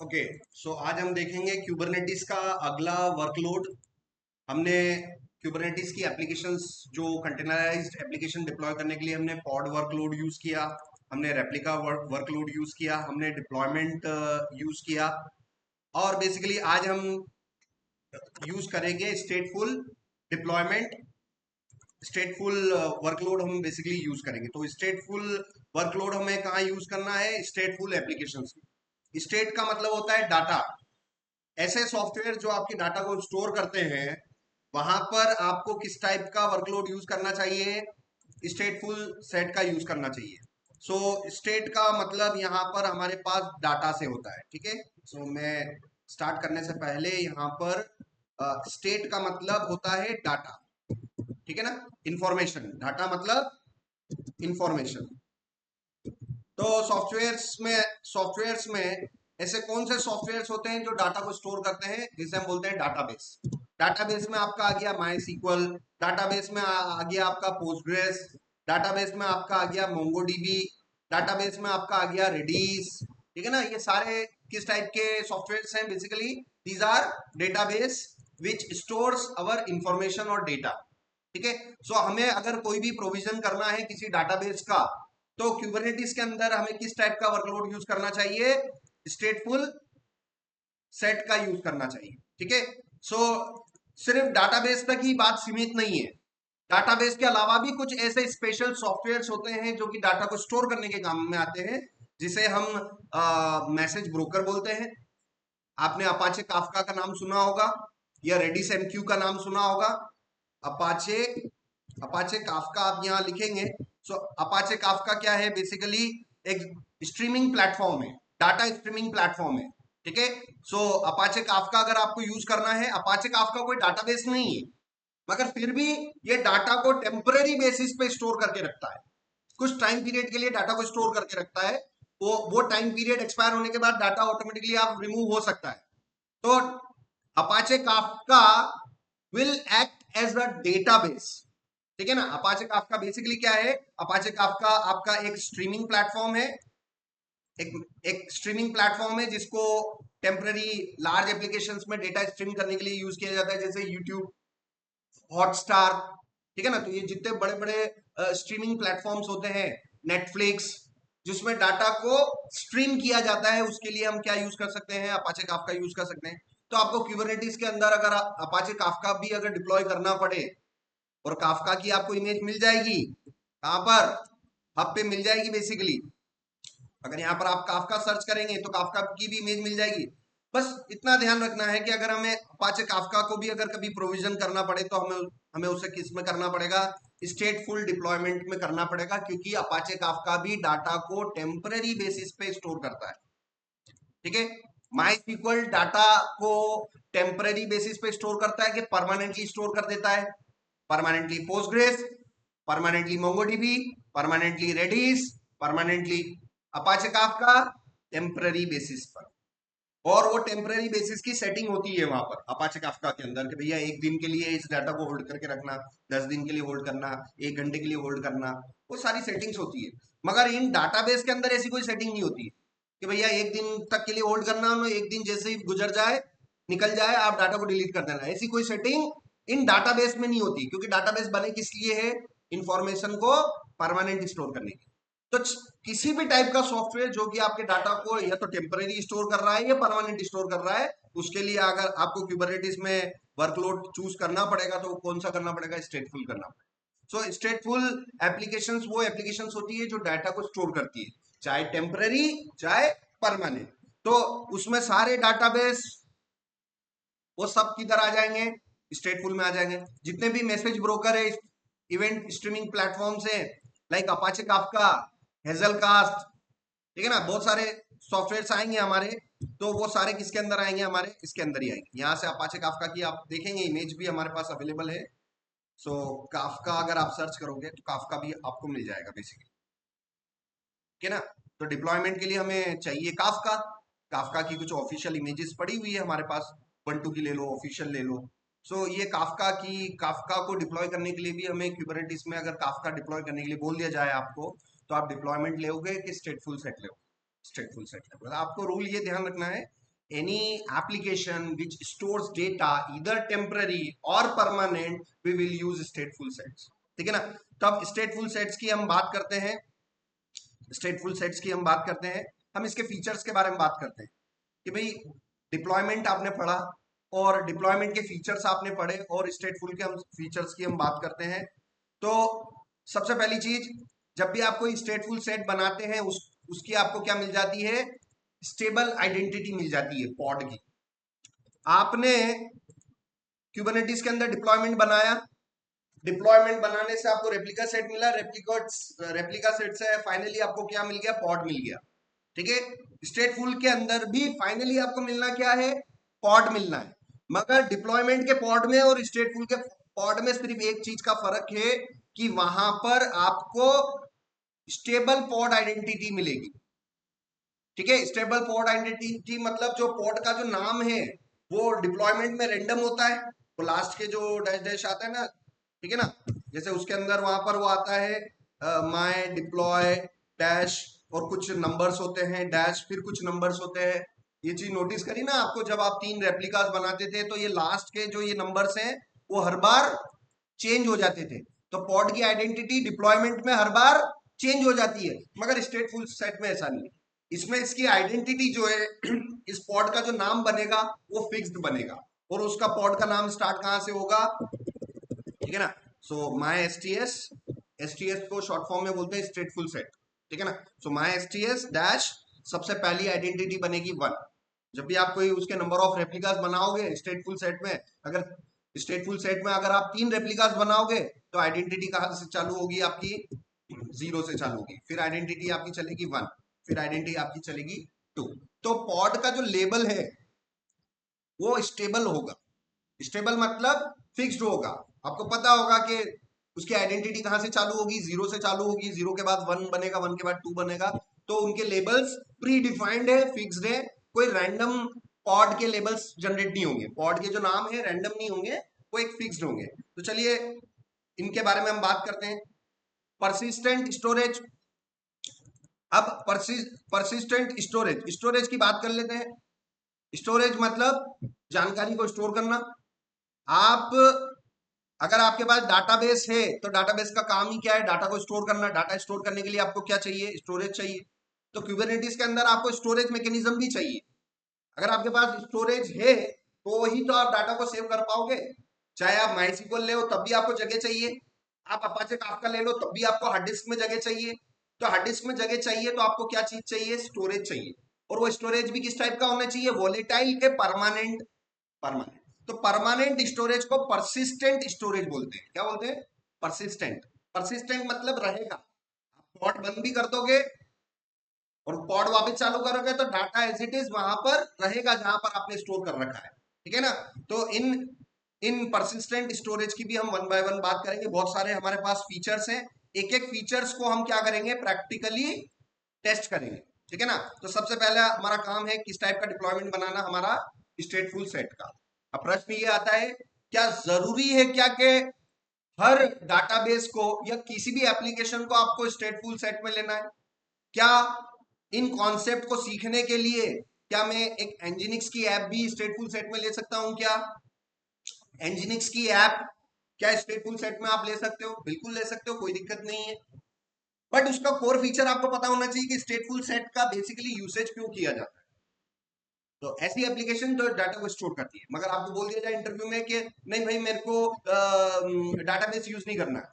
Okay, सो आज हम देखेंगे क्यूबरनेटिस का अगला वर्कलोड। हमने क्यूबरनेटिस की एप्लीकेशंस जो कंटेनराइज्ड एप्लीकेशन डिप्लॉय करने के लिए हमने पॉड वर्कलोड यूज किया, हमने रेप्लिका वर्कलोड यूज किया, हमने डिप्लॉयमेंट यूज किया, और बेसिकली आज हम यूज करेंगे स्टेटफुल डिप्लॉयमेंट। स्टेटफुल वर्कलोड हम बेसिकली यूज करेंगे। तो स्टेटफुल वर्कलोड हमें कहाँ यूज करना है? स्टेटफुल एप्लीकेशंस में। स्टेट का मतलब होता है डाटा। ऐसे सॉफ्टवेयर जो आपके डाटा को स्टोर करते हैं, वहां पर आपको किस टाइप का वर्कलोड यूज करना चाहिए? स्टेटफुल सेट का यूज करना चाहिए। सो स्टेट का मतलब यहाँ पर हमारे पास डाटा से होता है, ठीक है। सो मैं स्टार्ट करने से पहले यहाँ पर स्टेट का मतलब होता है डाटा, ठीक है ना। इंफॉर्मेशन, डाटा मतलब इंफॉर्मेशन। तो सॉफ्टवेयर्स में ऐसे कौन से सॉफ्टवेयर्स होते हैं जो डाटा को स्टोर करते हैं, जिसे हम बोलते हैं डाटाबेस। डाटाबेस में आपका आ गया माई सीक्वल, डाटाबेस में आ गया आपका पोस्टग्रेस, डाटाबेस में आपका आ गया मोंगोडीबी, डाटाबेस में आपका आ गया रेडिस, ठीक है ना। ये सारे किस टाइप के सॉफ्टवेयर्स हैं? Basically these are database which stores our information और डेटा, ठीक है। सो हमें अगर कोई भी प्रोविजन करना है किसी डाटाबेस का, तो क्यूबरनेटिस के अंदर हमें किस टाइप का वर्कलोड यूज करना चाहिए? स्टेटफुल सेट का यूज करना चाहिए, ठीक है। सो सिर्फ डाटाबेस तक ही बात सीमित नहीं है। डाटाबेस के अलावा भी कुछ ऐसे स्पेशल सॉफ्टवेयर्स होते हैं जो कि डाटा को स्टोर करने के काम में आते हैं, जिसे हम मैसेज ब्रोकर बोलते हैं। आपने अपाचे काफका का नाम सुना होगा या रेडिस एमक्यू का नाम सुना होगा। अपाचे अपाचे काफका आप यहाँ लिखेंगे। सो अपाचे काफका क्या है? बेसिकली एक स्ट्रीमिंग प्लेटफॉर्म है, डाटा स्ट्रीमिंग प्लेटफॉर्म है। ठीक है। सो अपाचे काफका अगर आपको यूज करना है, अपाचे काफका कोई डाटाबेस नहीं है, मगर फिर भी ये डाटा को टेम्पररी बेसिस पे स्टोर करके रखता है। कुछ टाइम पीरियड के लिए डाटा को स्टोर करके रखता है। वो टाइम पीरियड एक्सपायर होने के बाद डाटा ऑटोमेटिकली आप रिमूव हो सकता है। तो Apache Kafka will act as a database. ठीक है ना। अपाचे काफका बेसिकली क्या है? अपाचे काफका आपका एक स्ट्रीमिंग प्लेटफॉर्म है, एक स्ट्रीमिंग प्लेटफॉर्म है जिसको टेम्पररी लार्ज एप्लीकेशंस में डेटा स्ट्रीम करने के लिए यूज किया जाता है, जैसे यूट्यूब, हॉटस्टार। ठीक है ना। तो ये जितने बड़े बड़े स्ट्रीमिंग प्लेटफॉर्म्स होते हैं, नेटफ्लिक्स, जिसमें डाटा को स्ट्रीम किया जाता है, उसके लिए हम क्या यूज कर सकते हैं? अपाचे काफका यूज कर सकते हैं। तो आपको क्यूबरनेटिस के अंदर अगर अपाचे काफका भी अगर डिप्लॉय करना पड़े, और काफका की आपको इमेज मिल जाएगी कहां पर? हब पे मिल जाएगी बेसिकली। अगर यहाँ पर आप काफका सर्च करेंगे तो काफका की भी इमेज मिल जाएगी। बस इतना ध्यान रखना है कि अगर हमें अपाचे काफका को भी अगर कभी प्रोविजन करना पड़े तो हमें हमें उसे किस में करना पड़ेगा? स्टेटफुल डिप्लॉयमेंट में करना पड़ेगा, क्योंकि अपाचे काफका भी डाटा को टेम्पररी बेसिस पे स्टोर करता है। ठीक है। माई डाटा को टेम्पररी बेसिस पे स्टोर करता है कि परमानेंटली स्टोर कर देता है? Permanently Postgres, permanently MongoDB, permanently Redis, permanently Apache Kafka, temporary basis पर। और वो टेम्पररी बेसिस की सेटिंग होती है वहां पर अपाचे काफका के अंदर कि भैया 1 दिन के लिए इस डाटा को होल्ड करके रखना, 10 दिन के लिए होल्ड करना, 1 घंटे के लिए होल्ड करना, वो सारी सेटिंग्स होती है। मगर इन डाटाबेस के अंदर ऐसी कोई सेटिंग नहीं होती है कि भैया 1 दिन तक के लिए होल्ड करना, 1 दिन जैसे ही गुजर जाए, निकल जाए, आप डाटा को डिलीट कर देना। ऐसी कोई सेटिंग इन डाटाबेस में नहीं होती, क्योंकि डाटाबेस बने किस लिए है? इंफॉर्मेशन को परमानेंट स्टोर करने के लिए। तो किसी भी टाइप का सॉफ्टवेयर जो कि आपके डाटा को या तो टेम्पररी स्टोर कर रहा है या परमानेंट स्टोर कर रहा है, उसके लिए अगर आपको क्यूबरनेटिस में वर्कलोड चूज करना पड़ेगा तो कौन सा करना पड़ेगा? स्टेटफुल करना पड़ेगा। सो स्टेटफुल एप्लीकेशंस वो एप्लीकेशंस होती है जो डाटा को स्टोर करती है, चाहे टेम्पररी चाहे परमानेंट। तो उसमें सारे डाटाबेस वो सब किधर आ जाएंगे? स्टेटफुल में आ जाएंगे। जितने भी मैसेज ब्रोकर है, इवेंट स्ट्रीमिंग प्लेटफॉर्म्स है, लाइक अपाचे काफका, हेजलकास्ट, ठीक है ना, बहुत सारे सॉफ्टवेयर आएंगे हमारे। तो वो सारे किसके अंदर आएंगे? हमारे इसके अंदर ही आएंगे। यहाँ से अपाचे काफका की आप देखेंगे इमेज भी हमारे पास अवेलेबल है। सो काफका अगर आप सर्च करोगे तो काफका भी आपको मिल जाएगा बेसिकली। ठीक है ना। तो डिप्लॉयमेंट के लिए हमें चाहिए काफका। काफका की कुछ ऑफिशियल इमेजेस पड़ी हुई है हमारे पास, 1-2 की ले लो, ऑफिशियल ले लो। सो ये काफका को डिप्लॉय करने के लिए भी हमें क्यूबरनेटिस में अगर काफका डिप्लॉय करने के लिए बोल दिया जाए आपको, तो आप डिप्लॉयमेंट लोगे कि स्टेटफुल सेट लोगे? स्टेटफुल सेट लोगे। आपको रूल ये ध्यान रखना है, any application which stores data इधर टेम्पररी और permanent, we will use stateful sets. ठीक है ना। तो अब स्टेटफुल सेट्स की हम बात करते हैं। स्टेटफुल सेट्स की हम बात करते हैं, हम इसके फीचर्स के बारे में बात करते हैं कि भाई डिप्लॉयमेंट आपने पढ़ा और डिप्लॉयमेंट के फीचर्स आपने पढ़े, और स्टेटफुल के हम फीचर्स की हम बात करते हैं। तो सबसे पहली चीज, जब भी आप कोई स्टेटफुल सेट बनाते हैं उसकी आपको क्या मिल जाती है? स्टेबल आइडेंटिटी मिल जाती है पॉड की। आपने क्यूबरनेटिस के अंदर डिप्लॉयमेंट बनाया, डिप्लॉयमेंट बनाने से आपको रेप्लिका सेट मिला, रेप्लिका सेट से फाइनली आपको क्या मिल गया? पॉड मिल गया। ठीक है। स्टेटफुल के अंदर भी फाइनली आपको मिलना क्या है? पॉड मिलना है। मगर डिप्लॉयमेंट के पॉड में और स्टेटफुल के पॉड में सिर्फ एक चीज का फर्क है कि वहां पर आपको स्टेबल पॉड आइडेंटिटी मिलेगी। ठीक है। स्टेबल पॉड आइडेंटिटी मतलब जो पॉड का जो नाम है वो डिप्लॉयमेंट में रेंडम होता है, वो लास्ट के जो डैश डैश आता है ना, ठीक है ना, जैसे उसके अंदर वहां पर वो आता है माय डिप्लॉय डैश, और कुछ नंबर्स होते हैं डैश, फिर कुछ नंबर्स होते हैं। ये चीज नोटिस करी ना आपको, जब आप 3 रेप्लिकास बनाते थे तो ये लास्ट के जो ये नंबर्स हैं वो हर बार चेंज हो जाते थे। तो पॉड की आइडेंटिटी डिप्लॉयमेंट में हर बार चेंज हो जाती है, मगर स्टेटफुल सेट में ऐसा नहीं है। इसमें इसकी आइडेंटिटी जो है इस पॉड का जो नाम बनेगा वो फिक्स्ड बनेगा। और उसका पॉड का नाम स्टार्ट कहां से होगा, ठीक है ना। सो माई एसटीएस को शॉर्ट फॉर्म में बोलते हैं स्टेटफुल सेट, ठीक है ना। सो माई एसटीएस डैश सबसे पहली आइडेंटिटी बनेगी 1। जब भी आप कोई उसके नंबर ऑफ रेप्लिकास बनाओगे स्टेटफुल सेट में, अगर स्टेटफुल सेट में अगर आप 3 रेप्लिकास बनाओगे तो आइडेंटिटी कहां से चालू होगी आपकी, 0 से चालू होगी, फिर आइडेंटिटी आपकी चलेगी 1, फिर आइडेंटिटी आपकी चलेगी 2। तो पॉड का जो लेबल है वो स्टेबल होगा। स्टेबल मतलब फिक्स्ड होगा। आपको पता होगा कि उसकी आइडेंटिटी कहां से चालू होगी, 0 से चालू होगी, 0 के बाद 1 बनेगा, 1 के बाद 2 बनेगा। तो उनके लेबल्स प्री डिफाइंड है, फिक्स्ड है, कोई रैंडम पॉड के लेबल्स जनरेट नहीं होंगे, पॉड के जो नाम है रैंडम नहीं होंगे, वो एक फिक्स्ड होंगे। तो चलिए इनके बारे में हम बात करते हैं। Persistent storage. अब परसिस्टेंट स्टोरेज की बात कर लेते हैं। स्टोरेज मतलब जानकारी को स्टोर करना। आप अगर आपके पास डाटाबेस है तो डाटाबेस का काम ही क्या है, डाटा को स्टोर करना। डाटा स्टोर करने के लिए आपको क्या चाहिए, स्टोरेज चाहिए। तो क्यूबरनेटिस के अंदर आपको स्टोरेज मैकेनिज्म भी चाहिए। अगर आपके पास स्टोरेज है तो ही तो आप डाटा को सेव कर पाओगे। चाहे आप माइस्क्ल ले तब भी आपको जगह चाहिए, आप अपाचे काफका ले लो तब भी आपको हार्ड डिस्क में जगह चाहिए। तो हार्ड डिस्क में जगह चाहिए तो आपको क्या चीज चाहिए, स्टोरेज चाहिए। और वो स्टोरेज भी किस टाइप का होना चाहिए, वोलेटाइल के परमानेंट। परमानेंट। तो परमानेंट स्टोरेज को परसिस्टेंट स्टोरेज बोलते हैं। क्या बोलते हैं, परसिस्टेंट। परसिस्टेंट मतलब रहेगा। आप पॉट बंद भी कर दोगे और पॉड वापस चालू करोगे तो डाटा एज इट इज वहां पर रहेगा जहां पर आपने स्टोर कर रखा है, ठीक है ना। तो इन इन परसिस्टेंट स्टोरेज की भी हम 1 बाय 1 बात करेंगे। बहुत सारे हमारे पास फीचर्स हैं, एक एक फीचर्स को हम क्या करेंगे, प्रैक्टिकली टेस्ट करेंगे, ठीक है ना। तो सबसे पहले हमारा काम है किस टाइप का डिप्लॉयमेंट बनाना, हमारा स्टेटफुल सेट का। अब प्रश्न ये आता है, क्या जरूरी है क्या कि हर डाटाबेस को या किसी भी एप्लीकेशन को आपको स्टेटफुल सेट में लेना है? क्या इन कॉन्सेप्ट को सीखने के लिए क्या मैं एक एंजिनिक्स की ऐप भी स्टेटफुल सेट में ले सकता हूं क्या? एंजिनिक्स की ऐप क्या स्टेटफुल सेट में आप ले सकते हो? बिल्कुल ले सकते हो, कोई दिक्कत नहीं है। बट उसका कोर फीचर आपको पता होना चाहिए कि स्टेटफुल सेट का बेसिकली यूसेज क्यों किया जाता है। तो ऐसी एप्लीकेशन जो डाटा को स्टोर करती है, मगर आपको बोल दिया जाए इंटरव्यू में कि नहीं भाई मेरे को डाटाबेस यूज नहीं करना है,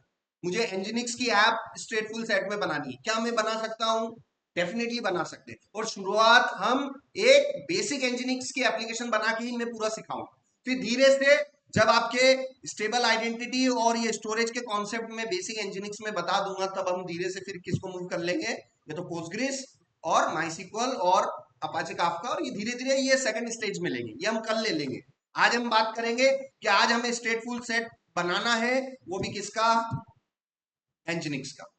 मुझे एंजिनिक्स की ऐप स्टेटफुल सेट में बनानी है, क्या मैं बना सकता हूं? डेफिनेटली बना सकते हैं। और शुरुआत हम एक बेसिक एंजिनिक्स की एप्लीकेशन बना के ही मैं पूरा सिखाऊंगा। फिर धीरे से जब आपके स्टेबल आइडेंटिटी और ये स्टोरेज के कॉन्सेप्ट में बेसिक एंजिनिक्स में बता दूंगा, तब हम धीरे से फिर किसको मूव कर लेंगे, ये तो पोस्टग्रेस और माइस्क्ल और अपाचे काफका, और ये धीरे धीरे ये सेकंड स्टेज में लेंगे, ये हम कल ले लेंगे। आज हम बात करेंगे कि आज हमें स्टेटफुल सेट बनाना है, वो भी किसका, एंजिनिक्स का।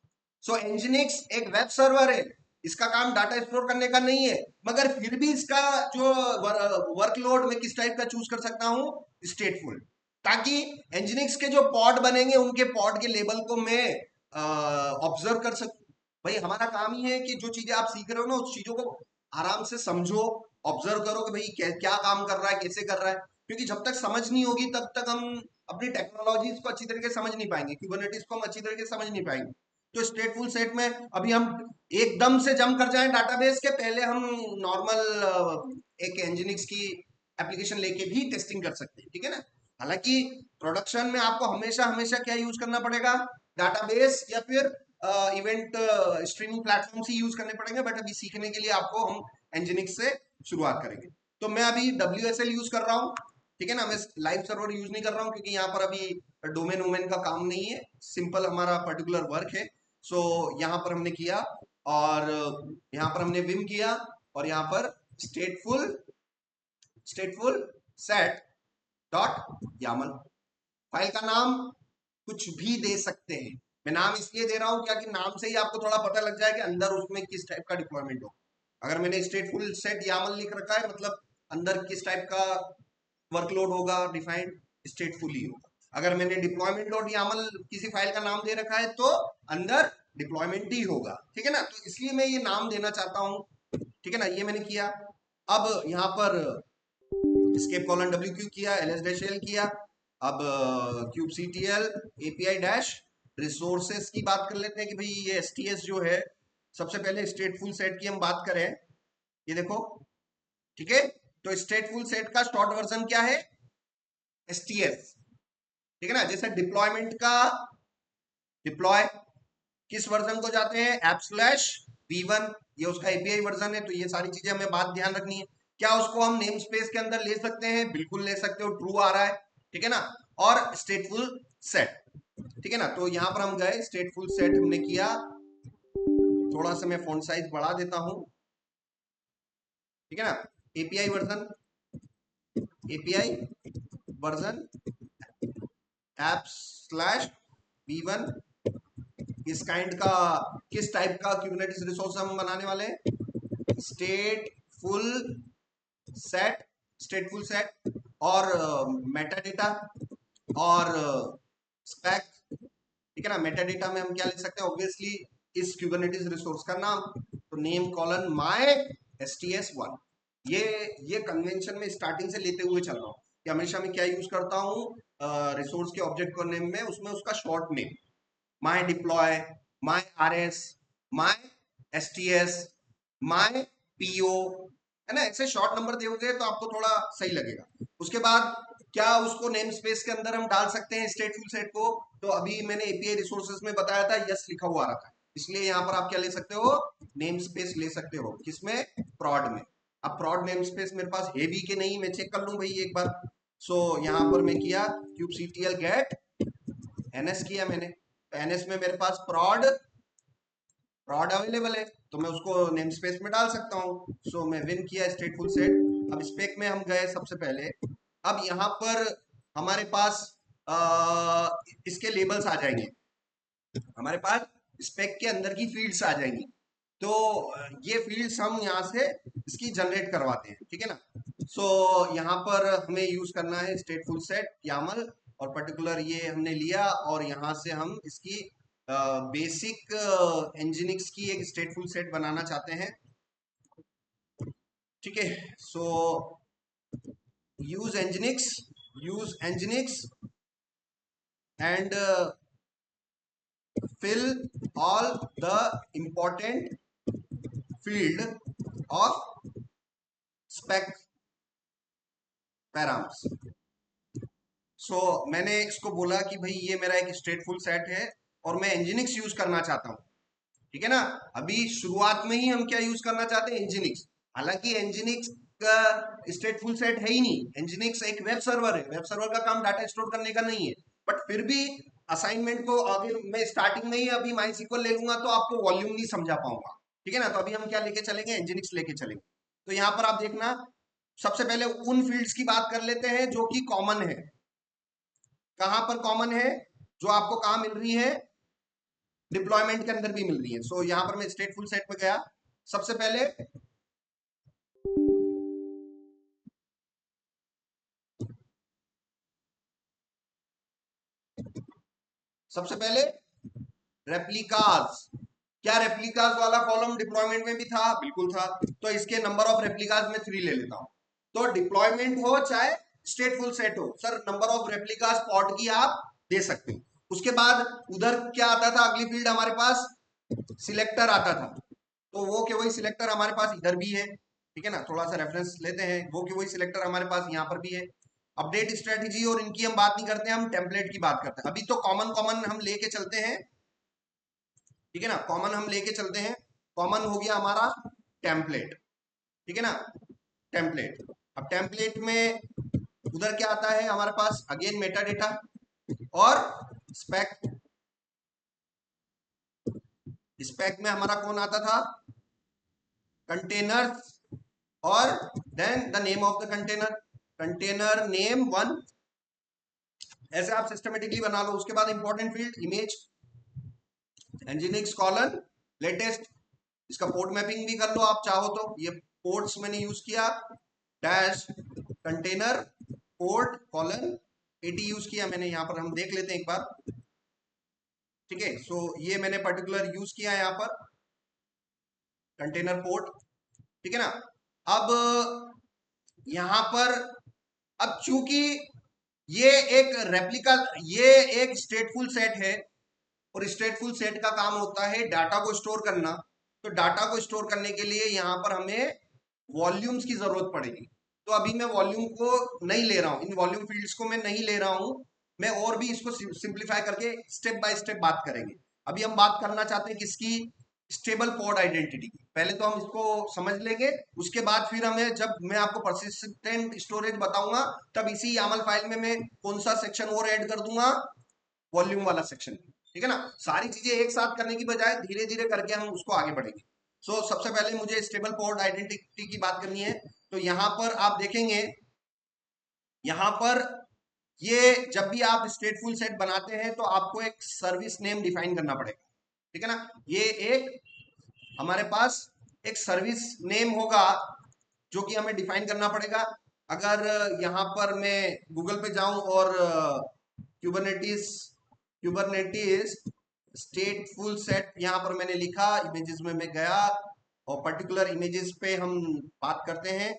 सो एंजिनिक्स एक वेब सर्वर है, इसका काम डाटा स्टोर करने का नहीं है, मगर फिर भी इसका जो वर्कलोड में किस टाइप का चूज कर सकता हूं, स्टेटफुल, ताकि एंजिनिक्स के जो पॉड बनेंगे उनके पॉड के लेबल को मैं ऑब्जर्व कर सकूं। भाई हमारा काम ही है कि जो चीजें आप सीख रहे हो ना उस चीजों को आराम से समझो, ऑब्जर्व करो कि भाई क्या काम कर रहा है, कैसे कर रहा है। क्योंकि जब तक समझ नहीं होगी तब तक हम अपनी टेक्नोलॉजीज को अच्छी तरीके से समझ नहीं पाएंगे, क्यूबरनेटिस को हम अच्छी तरीके से समझ नहीं पाएंगे। तो स्टेटफुल सेट में अभी हम एकदम से जंप कर जाएं डाटाबेस के, पहले हम नॉर्मल एक एंजिनिक्स की एप्लीकेशन लेके भी टेस्टिंग कर सकते हैं, ठीक है ना। हालांकि प्रोडक्शन में आपको हमेशा हमेशा क्या यूज करना पड़ेगा, डाटाबेस या फिर इवेंट स्ट्रीमिंग प्लेटफॉर्म ही यूज करने पड़ेंगे। बट अभी सीखने के लिए आपको हम एंजिनिक्स से शुरुआत करेंगे। तो मैं अभी WSL यूज कर रहा हूँ, ठीक है ना। मैं लाइव सर्वर यूज नहीं कर रहा हूँ क्योंकि यहाँ पर अभी डोमेन वोमेन का काम नहीं है, सिंपल हमारा पर्टिकुलर वर्क है। सो यहाँ पर हमने किया, और यहाँ पर हमने विम किया, और यहाँ पर स्टेटफुल स्टेटफुल सेट डॉट यामल। फाइल का नाम कुछ भी दे सकते हैं, मैं नाम इसलिए दे रहा हूं क्या कि नाम से ही आपको थोड़ा पता लग जाए कि अंदर उसमें किस टाइप का डिप्लॉयमेंट हो। अगर मैंने स्टेटफुल सेट यामल लिख रखा है मतलब अंदर किस टाइप का वर्कलोड होगा, डिफाइंड स्टेटफुल ही होगा। अगर मैंने डिप्लॉयमेंट डॉट यामल किसी फाइल का नाम दे रखा है तो अंदर डिप्लॉयमेंट ही होगा, ठीक है ना। तो इसलिए मैं ये नाम देना चाहता हूं, ठीक है ना। ये मैंने किया। अब यहाँ पर escape colon wq किया, ls-l किया। अब kubectl api डैश रिसोर्सेस की बात कर लेते हैं कि भाई ये sts जो है, सबसे पहले स्टेटफुल सेट की हम बात करें, ये देखो, ठीक है। तो स्टेटफुल सेट का शॉर्ट वर्जन क्या है, STS, ठीक है ना। जैसे डिप्लॉयमेंट का डिप्लॉय किस वर्जन को जाते हैं, @v1, ये उसका एपीआई वर्जन है। तो ये सारी चीजें हमें बात ध्यान रखनी है। क्या उसको हम नेम स्पेस के अंदर ले सकते हैं, बिल्कुल ले सकते हो, ट्रू आ रहा है, ठीक है ना। और स्टेटफुल सेट, ठीक है ना। तो यहां पर हम गए, स्टेटफुल सेट हमने किया। थोड़ा सा मैं फॉन्ट साइज बढ़ा देता हूं, ठीक है ना। API version, API version @v1, किस काइंड का, किस टाइप का क्यूबरनेटिस रिसोर्स हम बनाने वाले हैं, स्टेटफुल सेट, स्टेटफुल सेट और मेटा डेटा और स्पेक, ठीक है ना। मेटा डेटा में हम क्या लिख सकते हैं, ऑब्वियसली इस क्यूबरनेटिस रिसोर्स का नाम, तो नेम कॉलन माय STS1। ये कन्वेंशन में स्टार्टिंग से लेते हुए चल रहा हूँ कि हमेशा मैं क्या यूज करता हूँ रिसोर्स के ऑब्जेक्ट को नेम में, उसमें उसका short name, my deploy, my RS, my STS, my PO, है ना। ऐसे शॉर्ट नंबर दोगे तो आपको थोड़ा सही लगेगा। उसके बाद क्या उसको नेम स्पेस के अंदर हम डाल सकते हैं स्टेटफुल सेट को, तो अभी मैंने एपीआई रिसोर्सेज में बताया था यस लिखा हुआ रखा है, इसलिए यहाँ पर आप क्या ले सकते हो, नेम स्पेस ले सकते हो। किसमें, प्रॉड में। अब प्रॉड नेम स्पेस मेरे पास है भी कि नहीं, मैं चेक कर लूं भाई एक बार। सो यहाँ पर मैं किया kubectl get ns किया मैंने, एनएस में मेरे पास प्रॉड अवेलेबल है, तो मैं उसको नेम स्पेस में डाल सकता हूँ। सो मैं विन किया स्टेटफुल सेट। अब स्पेक में हम गए सबसे पहले। अब यहाँ पर हमारे पास इसके लेबल्स आ जाएंगे, हमारे पास स्पेक के अंदर की फील्ड्स आ जाएंगी। तो ये फील्ड्स हम यहाँ से इसकी जनरेट करवाते हैं, ठीक है ना। सो यहाँ पर हमें यूज करना है स्टेटफुल सेट यामल, और पर्टिकुलर ये हमने लिया, और यहाँ से हम इसकी बेसिक एंजिनिक्स की एक स्टेटफुल सेट बनाना चाहते हैं, ठीक है। So use nginx and fill all the important field of spec params। So मैंने इसको बोला कि भाई ये मेरा एक स्टेटफुल सेट है और मैं एंजिनिक्स यूज करना चाहता हूँ, ठीक है ना। अभी शुरुआत में ही हम क्या यूज करना चाहते हैं, एंजिनिक्स। हालांकि एंजिनिक्स का स्टेटफुल सेट है ही नहीं, एंजिनिक्स एक वेब सर्वर है, वेब सर्वर का काम डाटा स्टोर करने का नहीं है। बट फिर भी असाइनमेंट को अगर मैं स्टार्टिंग में ही अभी माइस्क्ल ले लूंगा तो आपको वॉल्यूम नहीं समझा पाऊंगा, ठीक है ना। तो अभी हम क्या लेके चलेंगे, एंजिनिक्स लेके चलेंगे। तो यहाँ पर आप देखना, सबसे पहले उन फील्ड्स की बात कर लेते हैं जो कि कॉमन है। कहां पर कॉमन है, जो आपको कहां मिल रही है, डिप्लॉयमेंट के अंदर भी मिल रही है। सो यहां पर मैं स्टेटफुल सेट में गया। सबसे पहले सबसे पहले रेप्लिकास, क्या रेप्लिकास वाला कॉलम डिप्लॉयमेंट में भी था, बिल्कुल था। तो इसके नंबर ऑफ रेप्लिकास में 3 ले लेता हूं। तो डिप्लॉयमेंट हो चाहे स्टेटफुल सेट हो, sir number of replicas pot की आप दे सकते हो। उसके बाद उधर क्या आता था, अगली फील्ड हमारे पास सिलेक्टर आता था। तो वो के वही सिलेक्टर हमारे पास इधर भी है, ठीक है ना। थोड़ा सा रेफरेंस लेते हैं, वो के वही सिलेक्टर हमारे पास यहाँ पर भी है। अपडेट स्ट्रेटेजी और इनकी हम बात नहीं करते हैं, हम टेम्पलेट की बात करते हैं। अभी तो कॉमन कॉमन हम लेके चलते हैं, ठीक है ना। कॉमन हम लेके चलते हैं, कॉमन हो गया हमारा टेम्पलेट, ठीक है ना, टेम्पलेट। अब टेम्पलेट में उधर क्या आता है हमारे पास, अगेन मेटा डेटा और स्पेक। स्पेक में हमारा कौन आता था, कंटेनर, और then the name of the container, container name 1। ऐसे आप सिस्टमेटिकली बना लो। उसके बाद important field image, nginx colon latest, इसका पोर्ट मैपिंग भी कर लो आप चाहो तो। ये पोर्ट्स मैंने यूज किया, dash container port colon 80 use किया मैंने। यहां पर हम देख लेते हैं एक बार, ठीक है। सो ये मैंने पर्टिकुलर यूज किया यहाँ पर कंटेनर पोर्ट, ठीक है ना। अब यहां पर, अब चूंकि ये एक रेप्लिका, ये एक स्टेटफुल सेट है, और स्टेटफुल सेट का काम होता है डाटा को स्टोर करना। तो डाटा को स्टोर करने के लिए यहां पर हमें वॉल्यूम्स की जरूरत पड़ेगी। तो अभी मैं वॉल्यूम को नहीं ले रहा हूं, इन वॉल्यूम फील्ड्स को मैं नहीं ले रहा हूं, मैं और भी इसको सिंप्लीफाई करके स्टेप बाय स्टेप बात करेंगे। अभी हम बात करना चाहते हैं किसकी, स्टेबल पॉड आइडेंटिटी की। पहले तो हम इसको समझ लेंगे, उसके बाद फिर हमें, जब मैं आपको परसिस्टेंट स्टोरेज बताऊंगा, तब इसी YAML फाइल में मैं कौन सा सेक्शन और ऐड कर दूंगा, वॉल्यूम वाला सेक्शन। ठीक है ना, सारी चीजें एक साथ करने की बजाय धीरे धीरे करके हम उसको आगे बढ़ेंगे। सबसे पहले मुझे स्टेबल पॉड आइडेंटिटी की बात करनी है। तो यहां पर आप देखेंगे, यहां पर ये जब भी आप स्टेटफुल सेट बनाते हैं तो आपको एक सर्विस नेम डिफाइन करना पड़ेगा। ठीक है ना, ये एक हमारे पास एक सर्विस नेम होगा जो कि हमें डिफाइन करना पड़ेगा। अगर यहां पर मैं गूगल पे जाऊं और क्यूबरनेटिस क्यूबरनेटिस स्टेटफुल सेट यहां पर मैंने लिखा, इमेजेस में मैं गया और पर्टिकुलर इमेजेस पे हम बात करते हैं।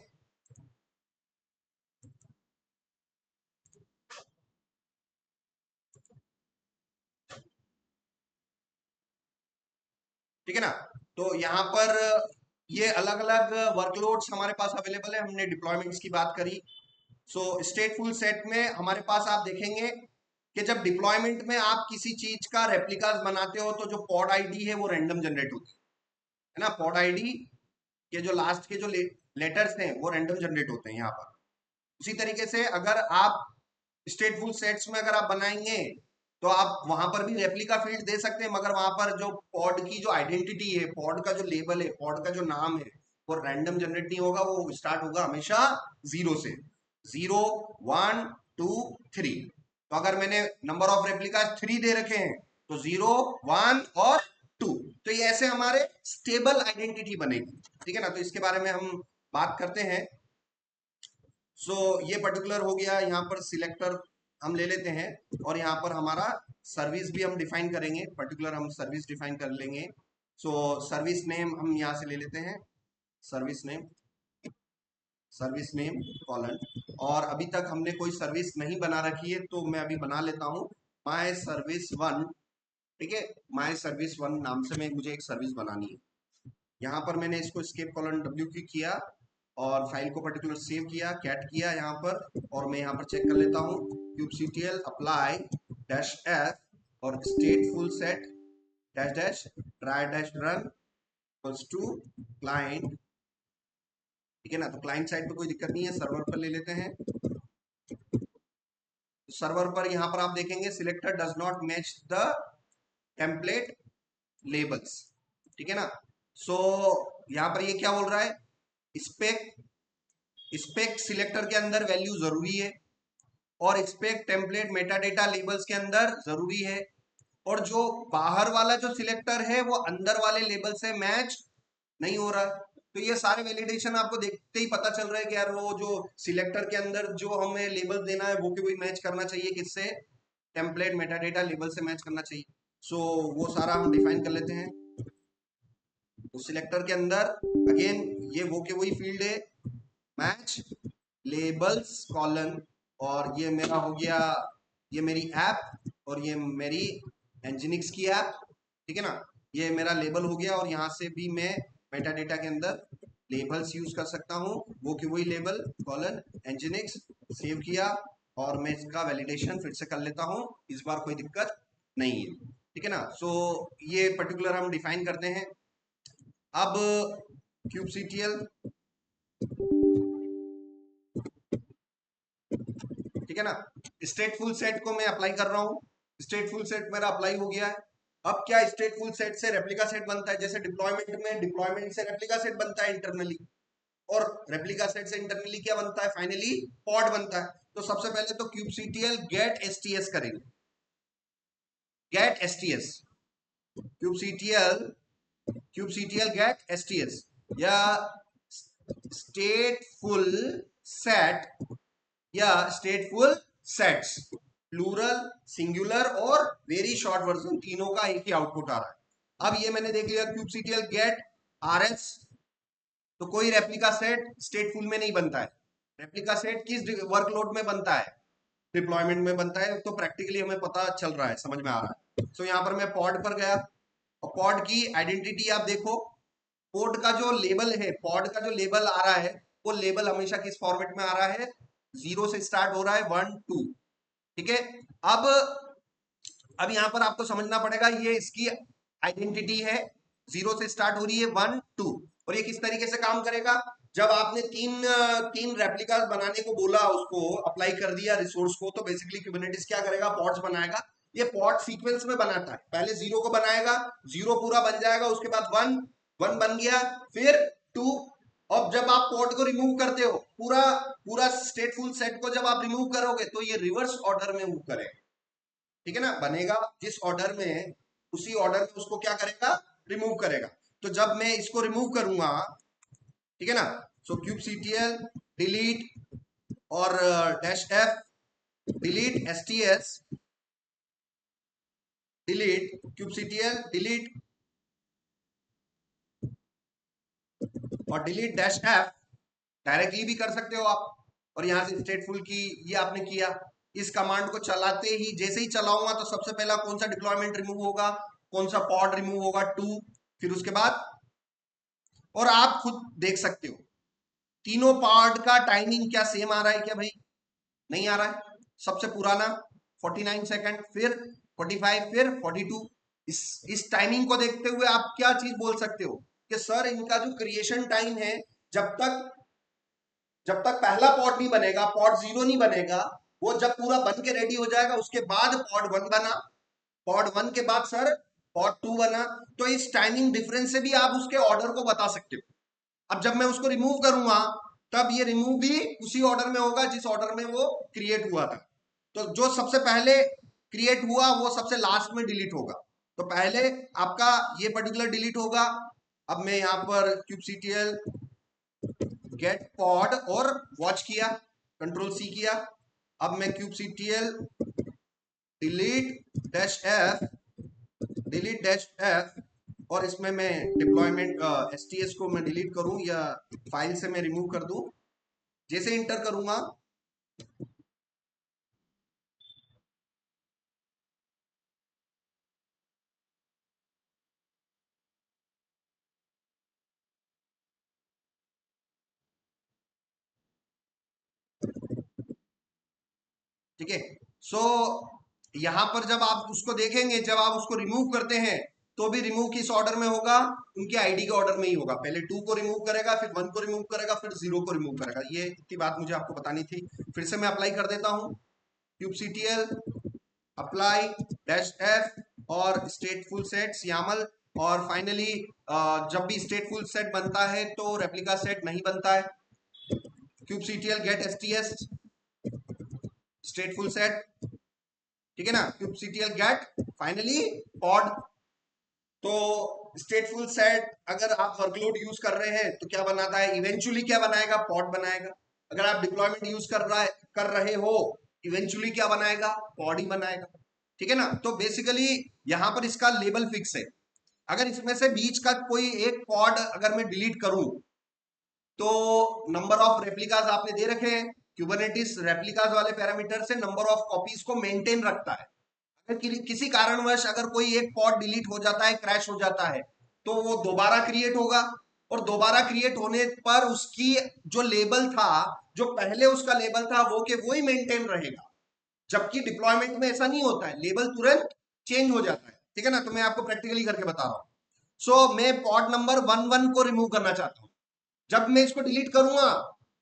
ठीक है ना, तो यहाँ पर ये अलग अलग वर्कलोड्स हमारे पास अवेलेबल है, हमने डिप्लॉयमेंट्स की बात करी। स्टेटफुल सेट में हमारे पास आप देखेंगे कि जब डिप्लॉयमेंट में आप किसी चीज का रेप्लिकास बनाते हो तो जो पॉड आईडी है वो रैंडम जनरेट होती है ना, पॉड आईडी के जो लास्ट के जो लेटर्स हैं वो रैंडम जनरेट होते हैं यहाँ पर। उसी तरीके से अगर आप स्टेटफुल सेट्स में अगर आप बनाएंगे तो आप वहां पर भी रेप्लिका फील्ड दे सकते हैं, मगर वहां पर जो पॉड की जो आइडेंटिटी है, पॉड का जो लेबल है, पॉड का जो नाम है, वो रैंडम जनरेट नहीं होगा, वो स्टार्ट होगा हमेशा 0 से। 0 1 2 3। तो अगर मैंने नंबर ऑफ रेप्लिका 3 दे रखे हैं तो 0 1 और 2, तो ये ऐसे हमारे स्टेबल आइडेंटिटी बनेगी। ठीक है ना, तो इसके बारे में हम बात करते हैं। ये पर्टिकुलर हो गया, यहाँ पर सिलेक्टर हम ले लेते हैं और यहाँ पर हमारा सर्विस भी हम डिफाइन करेंगे, पर्टिकुलर हम सर्विस डिफाइन कर लेंगे। सर्विस नेम हम यहाँ से ले लेते हैं, सर्विस नेम कॉलन। और अभी तक हमने कोई सर्विस नहीं बना रखी है तो मैं अभी बना लेता हूँ, माय सर्विस वन। ठीक है, माय सर्विस वन नाम से मैं मुझे एक सर्विस बनानी है। यहाँ पर मैंने इसको escape colon W की किया और फाइल को पर्टिकुलर सेव किया, कैट किया यहाँ पर, और मैं यहाँ पर चेक कर लेता हूँ kubectl apply -f और stateful set -try -run equals to client। ठीक है ना, तो क्लाइंट साइड पे कोई दिक्कत नहीं है, सर्वर पर ले लेते हैं। सर्वर पर यहाँ पर आप देखेंगे selector does not match the template labels. ठीक है ना, यहाँ पर ये क्या बोल रहा है, स्पेक सिलेक्टर के अंदर वैल्यू जरूरी है और स्पेक टेम्पलेट मेटाडेटा लेबल्स के अंदर जरूरी है, और जो बाहर वाला जो सिलेक्टर है वो अंदर वाले लेबल से मैच नहीं हो रहा है। तो ये सारे वैलिडेशन आपको देखते ही पता चल रहा है कि यार वो जो सिलेक्टर के अंदर जो हमें लेबल देना है वो कि वही मैच करना चाहिए, किससे, टेम्पलेट मेटाडेटा लेबल से मैच करना चाहिए। वो सारा हम डिफाइन कर लेते हैं। तो सिलेक्टर के अंदर अगेन ये वो के वही फील्ड है, मैच लेबल्स कॉलन, और ये मेरा हो गया, ये मेरी ऐप और ये मेरी एंजिनिक्स की ऐप। ठीक है ना, ये मेरा लेबल हो गया और यहाँ से भी मैं मेटा डेटा के अंदर लेबल्स यूज कर सकता हूँ, वो कि वही लेबल कॉलन एंजिनिक्स, सेव किया और मैं इसका वैलिडेशन फिर से कर लेता हूँ, इस बार कोई दिक्कत नहीं है। ठीक है ना, ये पर्टिकुलर हम डिफाइन करते हैं। अब kubectl, ठीक है ना, स्टेटफुल सेट को मैं अप्लाई कर रहा हूं, स्टेटफुल सेट मेरा अप्लाई हो गया है। अब क्या स्टेटफुल सेट से रेप्लिका सेट बनता है, जैसे डिप्लॉयमेंट में डिप्लॉयमेंट से रेप्लिका सेट बनता है इंटरनली, और रेप्लिका सेट से इंटरनली क्या बनता है, फाइनली पॉड बनता है। तो सबसे पहले तो kubectl get sts करेंगे, get sts, kubectl get sts या स्टेटफुल सेट या स्टेटफुल सेट्स, प्लूरल, सिंगुलर और वेरी शॉर्ट वर्जन, तीनों का एक ही आउटपुट आ रहा है। अब ये मैंने देख लिया kubectl get rs, तो कोई रेप्लिका सेट स्टेटफुल में नहीं बनता है। रेप्लिका सेट किस वर्कलोड में बनता है, डिप्लॉयमेंट में बनता है, तो प्रैक्टिकली हमें पता चल रहा है, समझ में आ रहा है। यहाँ पर मैं पॉड पर गया और पॉड की आइडेंटिटी आप देखो, पॉड का जो लेबल है, पॉड का जो लेबल आ रहा है वो लेबल हमेशा किस फॉर्मेट में आ रहा है, 0 से स्टार्ट हो रहा है 1 2। ठीक है, अब यहां पर आपको समझना पड़ेगा, ये इसकी आइडेंटिटी है, 0 से स्टार्ट हो रही है 1 2। और ये किस तरीके से काम करेगा, जब आपने तीन रेप्लिकास बनाने को बोला, उसको अप्लाई कर दिया रिसोर्स को, तो बेसिकली कुबरनेटिस क्या करेगा, पॉड्स बनाएगा। ये पॉड सीक्वेंस में बनाता है, पहले 0 को बनाएगा, 0 पूरा बन जाएगा, उसके बाद 1 1 बन गया, फिर 2। अब जब आप पॉड को रिमूव करते हो, पूरा पूरा स्टेटफुल सेट को जब आप रिमूव करोगे, तो ये रिवर्स ऑर्डर में मूव करेगा। ठीक है ना, बनेगा जिस ऑर्डर में, उसी ऑर्डर में उसको क्या करेगा, रिमूव करेगा। तो जब मैं इसको रिमूव करूंगा, ठीक है ना, सो kubectl डिलीट और -f, delete sts, delete kubectl delete और डिलीट -f डायरेक्टली भी कर सकते हो आप, और यहां से स्टेटफुल की ये आपने किया। इस कमांड को चलाते ही, जैसे ही चलाऊंगा, तो सबसे पहला कौन सा डिप्लॉयमेंट रिमूव होगा, कौन सा पॉड रिमूव होगा, 2। फिर उसके बाद, और आप खुद देख सकते हो तीनों पॉड का टाइमिंग क्या सेम आ रहा है क्या भाई, नहीं आ रहा है। सबसे पुराना 49 सेकंड, फिर 45, फिर 42। इस टाइमिंग को देखते हुए आप क्या चीज बोल सकते हो कि सर इनका जो क्रिएशन टाइम है, जब तक पहला पॉड नहीं बनेगा, पॉड 0 नहीं बनेगा, वो जब पूरा बन के रेडी हो जाएगा, उसके बाद पॉड 1 बना, पॉड 1 के बाद सर पॉड 2 बना। तो इस टाइमिंग डिफरेंस से भी आप उसके ऑर्डर को बता सकते हो। अब जब मैं उसको रिमूव करूंगा, तब ये रिमूव भी उसी ऑर्डर में होगा जिस ऑर्डर में वो क्रिएट हुआ था। तो जो सबसे पहले क्रिएट हुआ, वो सबसे लास्ट में डिलीट होगा। तो पहले आपका ये पर्टिकुलर डिलीट होगा। अब मैं यहां पर kubectl गेट पॉड और वॉच किया, कंट्रोल सी किया। अब मैं kubectl delete -f, delete -f, और इसमें मैं डिप्लॉयमेंट STS को मैं डिलीट करूं या फाइल से मैं रिमूव कर दूं। जैसे इंटर करूंगा, ठीक है। सो यहां पर जब आप उसको देखेंगे, जब आप उसको रिमूव करते हैं, तो भी रिमूव किस ऑर्डर में होगा, उनके आईडी के ऑर्डर में ही होगा। पहले 2 को रिमूव करेगा, फिर 1 को रिमूव करेगा, फिर 0 को रिमूव करेगा। ये इतनी बात मुझे आपको बतानी थी। फिर से मैं अप्लाई कर देता हूं, kubectl अप्लाई -f और स्टेटफुल सेट YAML। और फाइनली जब भी स्टेटफुल सेट बनता है, तो रेप्लिका सेट नहीं बनता है। kubectl गेट STS स्टेटफुल सेट, ठीक है ना, kubectl गेट फाइनली पॉड। तो स्टेटफुल सेट अगर आप वर्कलोड यूज कर रहे हैं, तो क्या बनाता है, इवेंचुअली क्या बनाएगा, पॉड बनाएगा। अगर आप डिप्लॉयमेंट यूज कर रहे हो, इवेंचुअली क्या बनाएगा, पॉड ही बनाएगा। ठीक है ना। तो बेसिकली यहां पर इसका लेबल फिक्स है। अगर इसमें से बीच का कोई एक पॉड अगर मैं डिलीट करूं, तो नंबर ऑफ रेप्लिकास आपने दे रखे हैं, क्यूबरनेटिस रेप्लिकास वाले पैरामीटर से नंबर ऑफ कॉपीज को मेंटेन रखता है। अगर किसी कारणवश अगर कोई एक पॉड डिलीट हो जाता है, क्रैश हो जाता है, तो वो दोबारा क्रिएट होगा, और दोबारा क्रिएट होने पर उसकी जो लेबल था, जो पहले उसका लेबल था, वो के वो ही मेंटेन रहेगा। जबकि डिप्लॉयमेंट में ऐसा नहीं होता है, लेबल तुरंत चेंज हो जाता है। ठीक है ना। तो मैं आपको प्रैक्टिकली करके बता रहा हूं। सो मैं पॉड नंबर 11 को रिमूव करना चाहता हूं। जब मैं इसको डिलीट करूंगा,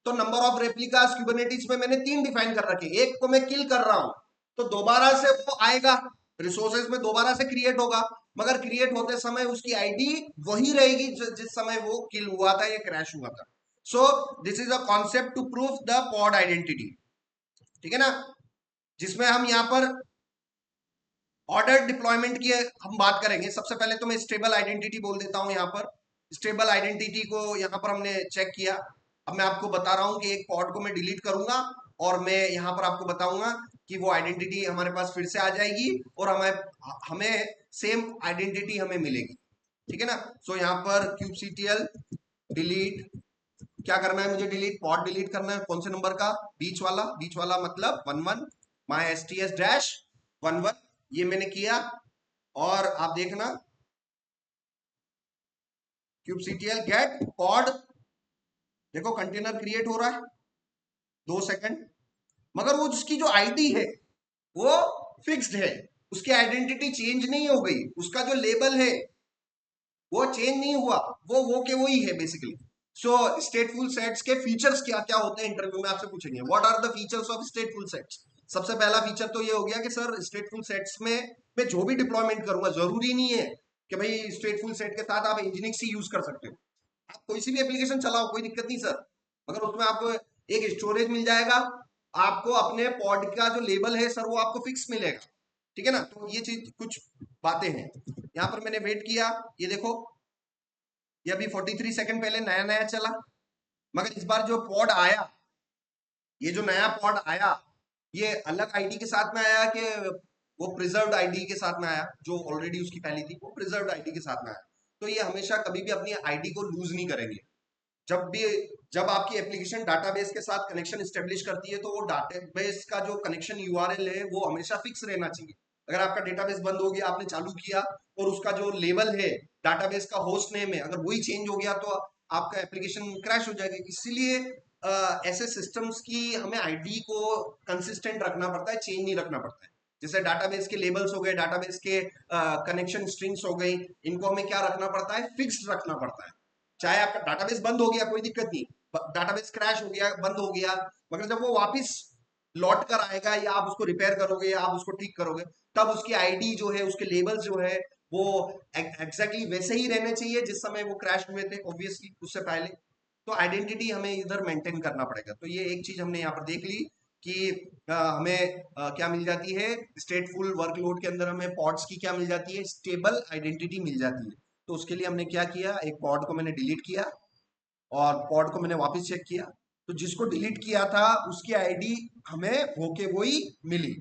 तो नंबर ऑफ रेप्लिकास क्यूबरनेटिस में मैंने 3 डिफाइन कर रखे, एक को मैं किल कर रहा हूं, तो दोबारा से वो आएगा, रिसोर्सेज में दोबारा से क्रिएट होगा, मगर क्रिएट होते समय उसकी आईडी वही रहेगी जिस समय वो किल हुआ था या क्रैश हुआ था। So this is a concept to prove the pod identity. ठीक है ना, जिसमें हम यहां पर ऑर्डर डिप्लॉयमेंट की हम बात करेंगे। सबसे पहले तो मैं स्टेबल आइडेंटिटी बोल देता हूं। यहां पर स्टेबल आइडेंटिटी को यहां पर हमने चेक किया। अब मैं आपको बता रहा हूं कि एक पॉड को मैं डिलीट करूंगा, और मैं यहां पर आपको बताऊंगा कि वो आइडेंटिटी हमारे पास फिर से आ जाएगी, और हमें हमें सेम आइडेंटिटी हमें मिलेगी। ठीक है ना। सो यहाँ पर kubectl डिलीट, क्या करना है मुझे, डिलीट पॉड डिलीट करना है। कौन से नंबर का, बीच वाला, बीच वाला मतलब 11 माई STS-11, ये मैंने किया। और आप देखना kubectl गेट पॉड देखो कंटेनर क्रिएट हो रहा है 2 सेकंड, मगर वो जिसकी जो आईडी है वो फिक्स्ड है, उसकी आइडेंटिटी चेंज नहीं हो गई, उसका जो लेबल है वो चेंज नहीं हुआ, वो के वही है बेसिकली। सो स्टेटफुल सेट्स के फीचर्स क्या क्या होते हैं इंटरव्यू में आपसे पूछेंगे, what are the features of stateful sets. सबसे पहला फीचर तो ये हो गया कि सर स्टेटफुल सेट्स में मैं जो भी डिप्लॉयमेंट करूंगा जरूरी नहीं है कि भाई स्टेटफुल सेट के साथ आप इंजीनिक्स ही यूज कर सकते हो, आप कोई सी भी एप्लीकेशन चलाओ कोई दिक्कत नहीं सर, मगर उसमें आपको एक स्टोरेज मिल जाएगा, आपको अपने पॉड का जो लेबल है सर वो आपको फिक्स मिलेगा, ठीक है ना। तो ये चीज कुछ बातें हैं। यहाँ पर मैंने वेट किया, ये देखो ये अभी 43 सेकंड पहले नया नया चला, मगर इस बार जो पॉड आया, ये जो नया पॉड आया ये अलग आईडी के साथ में आया कि वो प्रिजर्व्ड आईडी के साथ में आया, जो ऑलरेडी उसकी पहली थी वो प्रिजर्व्ड आईडी के साथ में आया। तो ये हमेशा कभी भी अपनी आईडी को लूज नहीं करेंगे, जब भी जब आपकी एप्लीकेशन डाटाबेस के साथ कनेक्शन स्टेब्लिश करती है तो वो डाटाबेस का जो कनेक्शन यूआरएल है वो हमेशा फिक्स रहना चाहिए। अगर आपका डेटाबेस बंद हो गया, आपने चालू किया और उसका जो लेवल है डाटाबेस का होस्ट नेम है अगर वही चेंज हो गया तो आपका एप्लीकेशन क्रैश हो जाएगा। इसीलिए ऐसे सिस्टम्स की हमें आईडी को कंसिस्टेंट रखना पड़ता है, चेंज नहीं रखना पड़ता है। जैसे डाटाबेस के लेबल्स हो गए, डाटाबेस के कनेक्शन स्ट्रिंग्स हो गई, इनको हमें क्या रखना पड़ता है, फिक्स्ड रखना पड़ता है। चाहे आपका डाटाबेस बंद हो गया कोई दिक्कत नहीं, डाटाबेस क्रैश हो गया बंद हो गया, मगर जब वो वापस लौट कर आएगा या आप उसको रिपेयर करोगे या आप उसको ठीक करोगे तब उसकी आईडी जो है, उसके लेबल जो है वो एग्जैक्टली वैसे ही रहने चाहिए जिस समय वो क्रैश हुए थे, ऑब्वियसली उससे पहले। तो आइडेंटिटी हमें इधर मेंटेन करना पड़ेगा। तो ये एक चीज हमने यहाँ पर देख ली कि हमें क्या मिल जाती है स्टेटफुल वर्कलोड के अंदर, हमें पॉड्स की क्या मिल जाती है, स्टेबल आइडेंटिटी मिल जाती है। तो उसके लिए हमने क्या किया, एक पॉड को मैंने डिलीट किया और पॉड को मैंने वापस चेक किया, तो जिसको डिलीट किया था उसकी आईडी हमें होके वही मिली।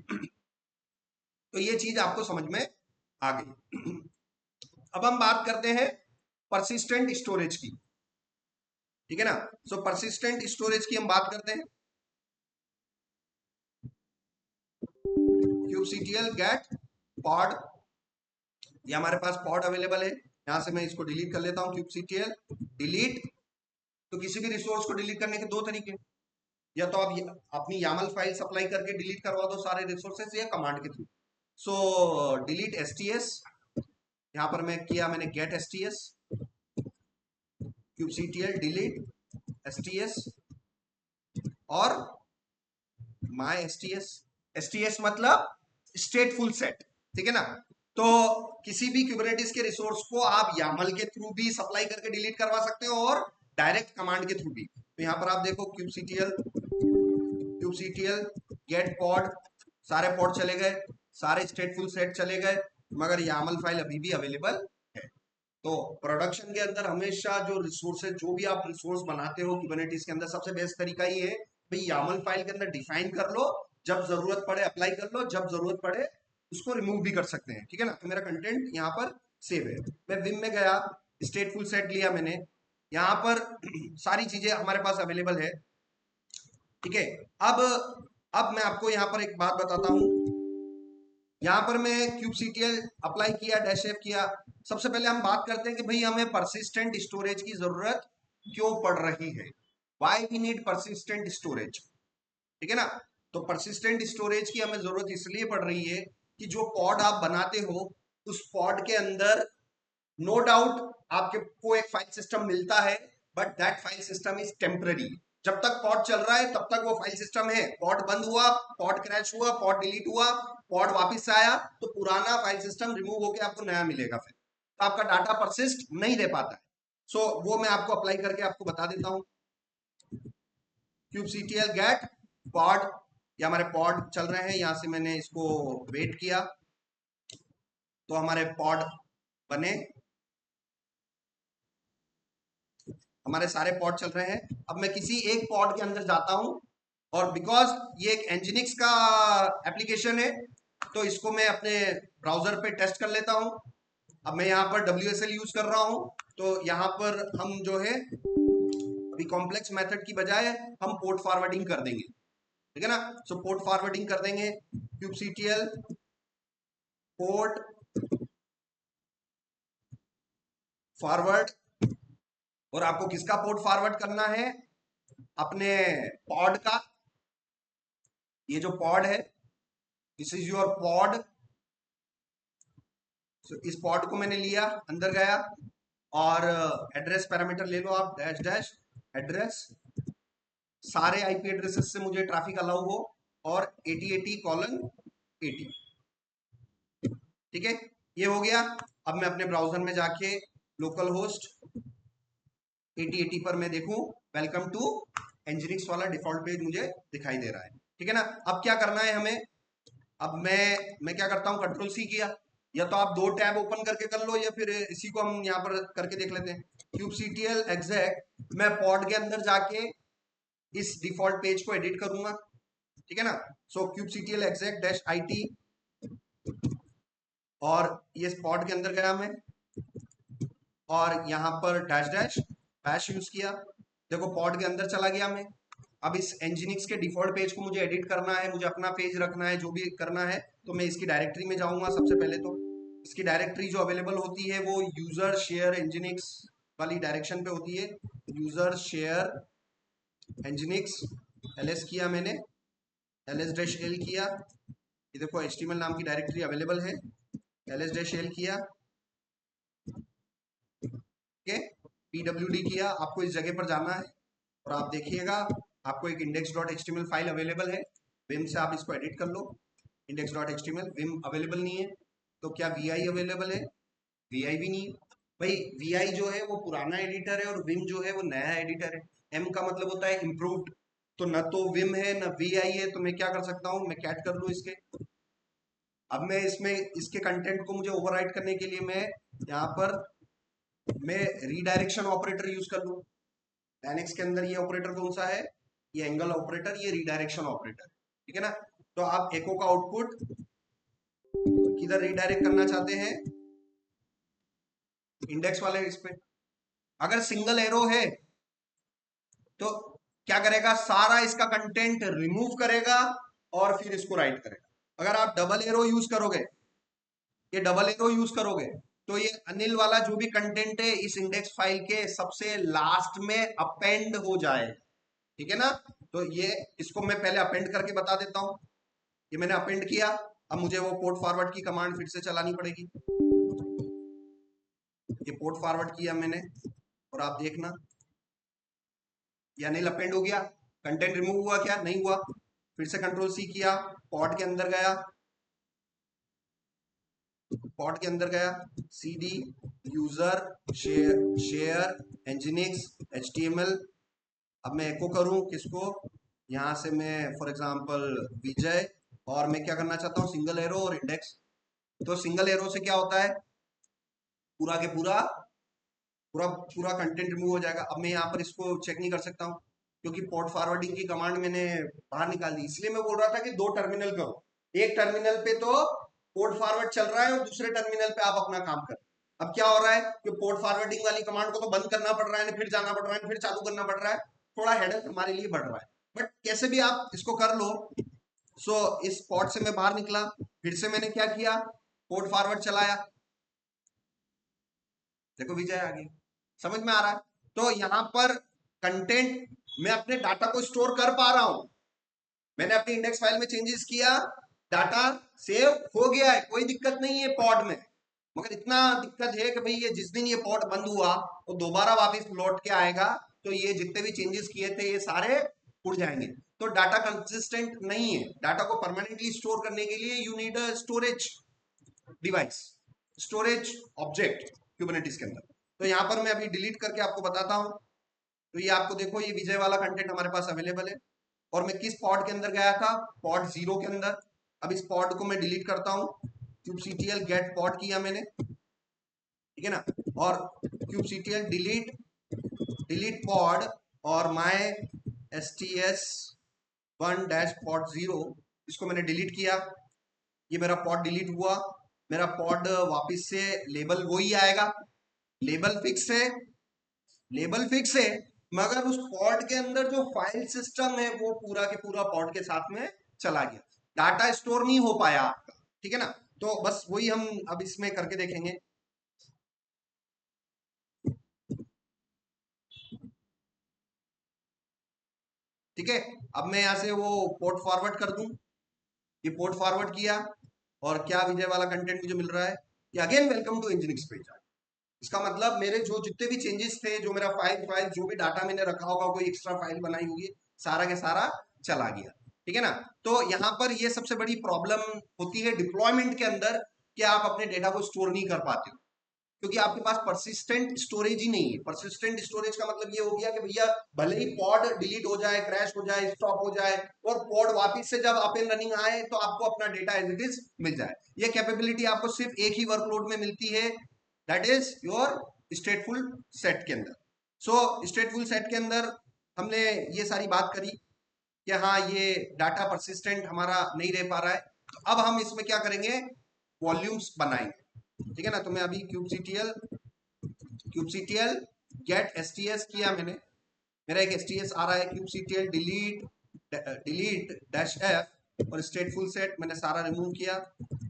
तो ये चीज आपको समझ में आ गई। अब हम बात करते हैं परसिस्टेंट स्टोरेज की, ठीक है ना। सो परसिस्टेंट स्टोरेज की हम बात करते हैं, kubectl गेट पॉड, ये हमारे पास पॉड अवेलेबल है, यहां से मैं इसको डिलीट कर लेता हूं, kubectl डिलीट। तो किसी भी रिसोर्स को डिलीट करने के दो तरीके, या तो आप अपनी YAML फाइल सप्लाई करके डिलीट करवा दो सारे रिसोर्सेस या कमांड के थ्रू। सो डिलीट STS, यहां पर मैं किया मैंने get STS, kubectl delete STS और माई STS मतलब स्टेटफुल सेट, ठीक है ना। तो किसी भी क्यूबरनेटिस के रिसोर्स को आप YAML के थ्रू भी सप्लाई करके डिलीट करवा सकते हो और डायरेक्ट कमांड के थ्रू भी। तो यहाँ पर आप देखो kubectl गेट पॉड, सारे पॉड चले गए, सारे स्टेटफुल सेट चले गए, मगर YAML फाइल अभी भी अवेलेबल है। तो प्रोडक्शन के अंदर हमेशा जो रिसोर्स है, जो भी आप रिसोर्स बनाते हो कुबरनेटिस के अंदर, सबसे बेस्ट तरीका ये है भाई YAML फाइल के अंदर डिफाइन कर लो, जब जरूरत पड़े अप्लाई कर लो, जब जरूरत पड़े उसको रिमूव भी कर सकते हैं, ठीक है ना। तो मेरा कंटेंट यहाँ पर सेव है, मैं विम में गया, स्टेटफुल सेट लिया मैंने, यहाँ पर सारी चीजें हमारे पास अवेलेबल है, ठीक है। अब मैं आपको यहाँ पर एक बात बताता हूँ, यहाँ पर मैं kubectl अप्लाई किया, डैश एफ किया। सबसे पहले हम बात करते हैं कि भाई हमें परसिस्टेंट स्टोरेज की जरूरत क्यों पड़ रही है, why we need persistent storage, ठीक है ना। तो परसिस्टेंट स्टोरेज की हमें जरूरत इसलिए पड़ रही है कि जो पॉड आप बनाते हो उस पॉड के अंदर नो डाउट आपको एक फाइल सिस्टम मिलता है, but that file system is temporary. जब तक पॉड चल रहा है तब तक वो फाइल सिस्टम है, पॉड बंद हुआ, पॉड क्रैश हुआ, पॉड डिलीट हुआ, पॉड वापस आया तो पुराना फाइल सिस्टम रिमूव होकर आपको नया मिलेगा, फिर तो आपका डाटा परसिस्ट नहीं रह पाता है। सो वो मैं आपको अप्लाई करके आपको बता देता हूँ। kubectl गेट पॉड, ये हमारे पॉड चल रहे हैं, यहां से मैंने इसको वेट किया तो हमारे पॉड बने, हमारे सारे पॉड चल रहे हैं। अब मैं किसी एक पॉड के अंदर जाता हूं और बिकॉज ये एक एनजिनिक्स का एप्लीकेशन है तो इसको मैं अपने ब्राउजर पे टेस्ट कर लेता हूं। अब मैं यहाँ पर WSL यूज कर रहा हूं, तो यहाँ पर हम जो है अभी कॉम्प्लेक्स मेथड की बजाय हम पोर्ट फॉरवर्डिंग कर देंगे, ठीक है ना। सो पोर्ट फॉरवर्डिंग कर देंगे, kubectl पोर्ट फॉरवर्ड, और आपको किसका पोर्ट फॉरवर्ड करना है, अपने पॉड का, ये जो पॉड है, दिस इज योर पॉड। इस पॉड को मैंने लिया, अंदर गया और एड्रेस पैरामीटर ले लो आप, डैश डैश एड्रेस, सारे आईपी एड्रेसेस से मुझे ट्रैफिक अलाउ हो, और 8080:80। ठीक है, ये हो गया। अब मैं अपने ब्राउजर में जाके लोकल होस्ट 8080 पर मैं देखूं, वेलकम टू एनजीनिक्स वाला डिफॉल्ट पेज मुझे दिखाई दे रहा है। ठीक है ना। अब क्या करना है हमें, अब मैं क्या करता हूं, कंट्रोल सी किया, या तो आप दो टैब ओपन करके कर लो, या फिर इसी को हम यहाँ पर करके देख लेते हैं, kubectl exec। मैं पॉड के अंदर जाके इस डिफॉल्ट पेज को एडिट करूंगा। ठीक है ना। सो kubectl exec डैश IT, और ये पॉड के अंदर गया मैं, और यहाँ पर डैश डैश बैश यूज किया, देखो पॉड के अंदर चला गया मैं। अब इस एनजीनिक्स के डिफॉल्ट पेज को मुझे एडिट करना है, मुझे अपना पेज रखना है, जो भी करना है, तो मैं इसकी डायरेक्टरी में जाऊंगा। सबसे पहले तो इसकी डायरेक्टरी जो अवेलेबल होती है वो यूजर शेयर एनजीनिक्स वाली डायरेक्शन पे होती है। यूजर शेयर एनजीनिक्स ls किया मैंने, ls-l किया, ये देखो html नाम की डायरेक्टरी अवेलेबल है, ls-l किया, ठीक है, pwd किया। आपको इस जगह पर जाना है और आप देखिएगा आपको एक index.html फाइल अवेलेबल है, विम से आप इसको एडिट कर लो। index.html विम अवेलेबल नहीं है, तो क्या vi अवेलेबल है? vi भी नहीं है भाई। vi जो है वो पुराना एडिटर है और विम जो है वो नया एडिटर है। m का मतलब होता है इम्प्रूव्ड, तो न तो विम है न vi है, तो मैं क्या कर सकता हूँ, मैं कैट कर लूँ इसके। अब मैं इसमें इसके कंटेंट को मुझे ओवरराइट करने के लिए मैं यहाँ पर मैं रीडायरेक्शन ऑपरेटर यूज कर लूँ। लाइनक्स के अंदर ये ऑपरेटर कौन सा है, ये एंगल ऑपरेटर, ये रीडायरेक्शन ऑपरेटर। ठीक है ना। तो आप एको का आउटपुट किधर रीडायरेक्ट करना चाहते हैं, इंडेक्स वाले इस पे। अगर सिंगल एरो है तो क्या करेगा, सारा इसका कंटेंट रिमूव करेगा और फिर इसको राइट करेगा। अगर आप डबल एरो यूज करोगे, ये डबल एरो यूज करोगे, तो ये अनिल वाला जो भी कंटेंट है इस इंडेक्स फाइल के सबसे लास्ट में अपेंड हो जाए। ठीक है ना। तो ये इसको मैं पहले अपेंड करके बता देता हूं। ये मैंने अपेंड किया, अब मुझे वो पोर्ट फॉरवर्ड की कमांड फिर से चलानी पड़ेगी। ये पोर्ट फॉरवर्ड किया मैंने, और आप देखना ये अनिल अपेंड हो गया। कंटेंट रिमूव हुआ क्या, नहीं हुआ। फिर से कंट्रोल सी किया, पॉड के अंदर गया, पॉड के अंदर गया, cd यूजर शेयर एनजीनिक्स html। अब मैं एको करूं किसको, यहां से मैं फॉर एग्जांपल विजय, और मैं क्या करना चाहता हूं, सिंगल एरो और इंडेक्स। तो सिंगल एरो से क्या होता है, पूरा के पूरा पूरा पूरा कंटेंट रिमूव हो जाएगा। अब मैं यहाँ पर इसको चेक नहीं कर सकता हूँ क्योंकि पोर्ट फॉरवर्डिंग की कमांड मैंने बाहर निकाल दी। इसलिए मैं बोल रहा था कि दो टर्मिनल करो, एक टर्मिनल पे तो पोर्ट फॉरवर्ड चल रहा है और दूसरे टर्मिनल पे आप अपना काम कर। अब क्या हो रहा है कि पोर्ट फॉरवर्डिंग वाली कमांड को तो बंद करना पड़ रहा है, फिर जाना पड़ रहा है, फिर चालू करना पड़ रहा है, थोड़ा हेडेक हमारे लिए बढ़ रहा है। बट कैसे भी आप इसको कर लो। सो इस पॉट से मैं बाहर निकला, फिर से मैंने क्या किया, पोर्ट फॉरवर्ड चलाया, देखो विजय आ गई। समझ में आ रहा है। तो यहां पर कंटेंट मैं अपने डाटा को स्टोर कर पा रहा हूं, मैंने अपनी इंडेक्स फाइल में चेंजेस किया, डाटा सेव हो गया है, कोई दिक्कत नहीं है पॉड में। मगर इतना दिक्कत है कि भाई ये जिस दिन ये पॉड बंद हुआ वो दोबारा वापस लौट के आएगा, तो ये जितने भी चेंजेस किए थे ये सारे उड़ जाएंगे। तो डाटा कंसिस्टेंट नहीं है। डाटा को परमानेंटली स्टोर करने के लिए you need a storage device, storage object Kubernetes के अंदर। तो यहाँ पर मैं अभी डिलीट करके आपको बताता हूँ। तो ये आपको देखो, ये विजय वाला कंटेंट हमारे पास अवेलेबल है, और मैं किस पॉड के अंदर गया था, पॉड 0 के अंदर। अब इस पॉड को मैं डिलीट करता हूँ, kubectl गेट पॉड किया मैंने, ठीक है ना, और kubectl डिलीट डिलीट पॉड, और माय sts1 डैश पॉड 0, इसको मैंने डिलीट किया। ये मेरा पॉड डिलीट हुआ, मेरा पॉड वापस से लेबल वही आएगा, लेबल फिक्स है, लेबल फिक्स है, मगर उस पॉड के अंदर जो फाइल सिस्टम है वो पूरा के पूरा पॉड के साथ में चला गया, डाटा स्टोर नहीं हो पाया आपका। ठीक है ना। तो बस वही हम अब इसमें करके देखेंगे। ठीक है, अब मैं यहाँ से वो पोर्ट फॉरवर्ड कर दूं, ये पोर्ट फॉरवर्ड किया और क्या विजय वाला कंटेंट मुझे मिल रहा है कि again welcome to engineering page. इसका मतलब मेरे जो जितने भी चेंजेस थे, जो मेरा फाइल फाइल जो भी डाटा मैंने रखा होगा, कोई एक्स्ट्रा फाइल बनाई होगी, सारा के सारा चला गया। ठीक है ना। तो यहाँ पर ये सबसे बड़ी प्रॉब्लम होती है डिप्लॉयमेंट के अंदर कि आप अपने डेटा को स्टोर नहीं कर पाते हो, क्योंकि आपके पास परसिस्टेंट स्टोरेज ही नहीं है। परसिस्टेंट स्टोरेज का मतलब ये हो गया कि भैया भले ही पॉड डिलीट हो जाए, क्रैश हो जाए, स्टॉप हो जाए, और पॉड वापस से जब अप एंड रनिंग आए तो आपको अपना डेटा एज इट इज मिल जाए। ये कैपेबिलिटी आपको सिर्फ एक ही वर्कलोड में मिलती है, दैट इज योर स्टेटफुल सेट के अंदर। सो स्टेटफुल सेट के अंदर हमने ये सारी बात करी कि हाँ ये डाटा परसिस्टेंट हमारा नहीं रह पा रहा है। तो अब हम इसमें क्या करेंगे, वॉल्यूम्स बनाएंगे। ठीक है ना। तो मैं अभी क्यूबसीटीएल गेट एसटीएस किया मैंने, मेरा एक एसटीएस आ रहा है क्यूबसीटीएल डिलीट डैश एफ और स्टेटफुल सेट मैंने सारा रिमूव किया।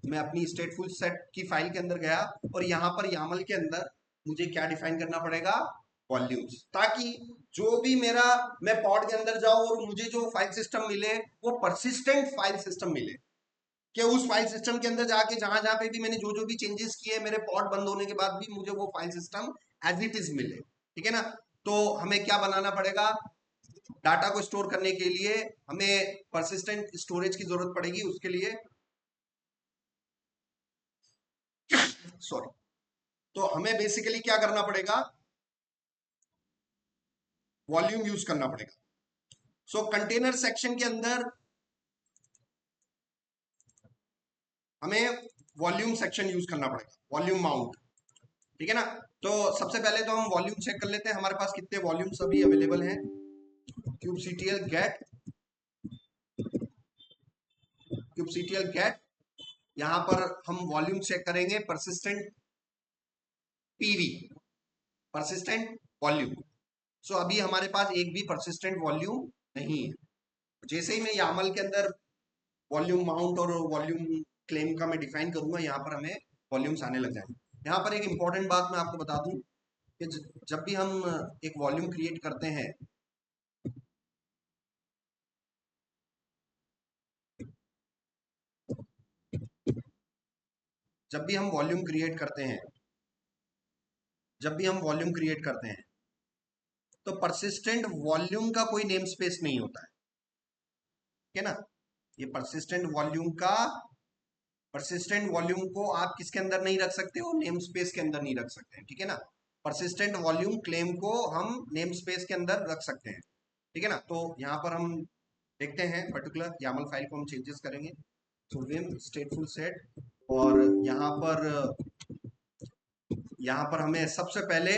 मैं अपनी स्टेटफुल सेट की फाइल के अंदर गया और यहाँ पर यामल के अंदर मुझे क्या डिफाइन करना पड़ेगा, वॉल्यूम्स, ताकि जो भी मेरा मैं पॉड के अंदर जाऊं और मुझे जो फाइल सिस्टम मिले वो परसिस्टेंट फाइल सिस्टम मिले, कि उस फाइल सिस्टम के अंदर जाके जहां जहां पे भी मैंने जो जो भी चेंजेस किए मेरे पॉड बंद होने के बाद भी मुझे वो file system as it is मिले। ठीक है ना। तो हमें क्या बनाना पड़ेगा, डाटा को स्टोर करने के लिए हमें परसिस्टेंट स्टोरेज की जरूरत पड़ेगी। उसके लिए सॉरी, तो हमें बेसिकली क्या करना पड़ेगा, वॉल्यूम यूज करना पड़ेगा। सो कंटेनर सेक्शन के अंदर हमें वॉल्यूम सेक्शन यूज करना पड़ेगा, वॉल्यूम माउंट। ठीक है ना। तो सबसे पहले तो हम वॉल्यूम चेक कर लेते हैं हमारे पास कितने वॉल्यूम्स अभी अवेलेबल हैं। क्यूबसीटीएल गेट, यहां पर हम वॉल्यूम चेक करेंगे, परसिस्टेंट पीवी, परसिस्टेंट वॉल्यूम। सो अभी हमारे पास एक भी परसिस्टेंट वॉल्यूम नहीं है। जैसे ही मैं यामल के अंदर वॉल्यूम माउंट और वॉल्यूम क्लेम का मैं डिफाइन करूंगा, यहाँ पर हमें वॉल्यूम्स आने लग जाएंगे। यहाँ पर एक इंपॉर्टेंट बात मैं आपको बता दूं कि जब भी हम एक वॉल्यूम क्रिएट करते हैं, जब भी हम वॉल्यूम क्रिएट करते हैं जब भी हम वॉल्यूम क्रिएट करते हैं तो परसिस्टेंट वॉल्यूम का कोई नेम स्पेस नहीं होता है। ठीक है ना। ये परसिस्टेंट वॉल्यूम को आप किसके अंदर नहीं रख सकते हो, नेम स्पेस के अंदर नहीं रख सकते हैं। ठीक है ना। परसिस्टेंट वॉल्यूम क्लेम को हम नेम स्पेस के अंदर रख सकते हैं। ठीक है ना। तो यहाँ पर हम देखते हैं पर्टिकुलर यामल फाइल को हम चेंजेस करेंगे। तो विम स्टेटफुल सेट, और यहाँ पर हमें सबसे पहले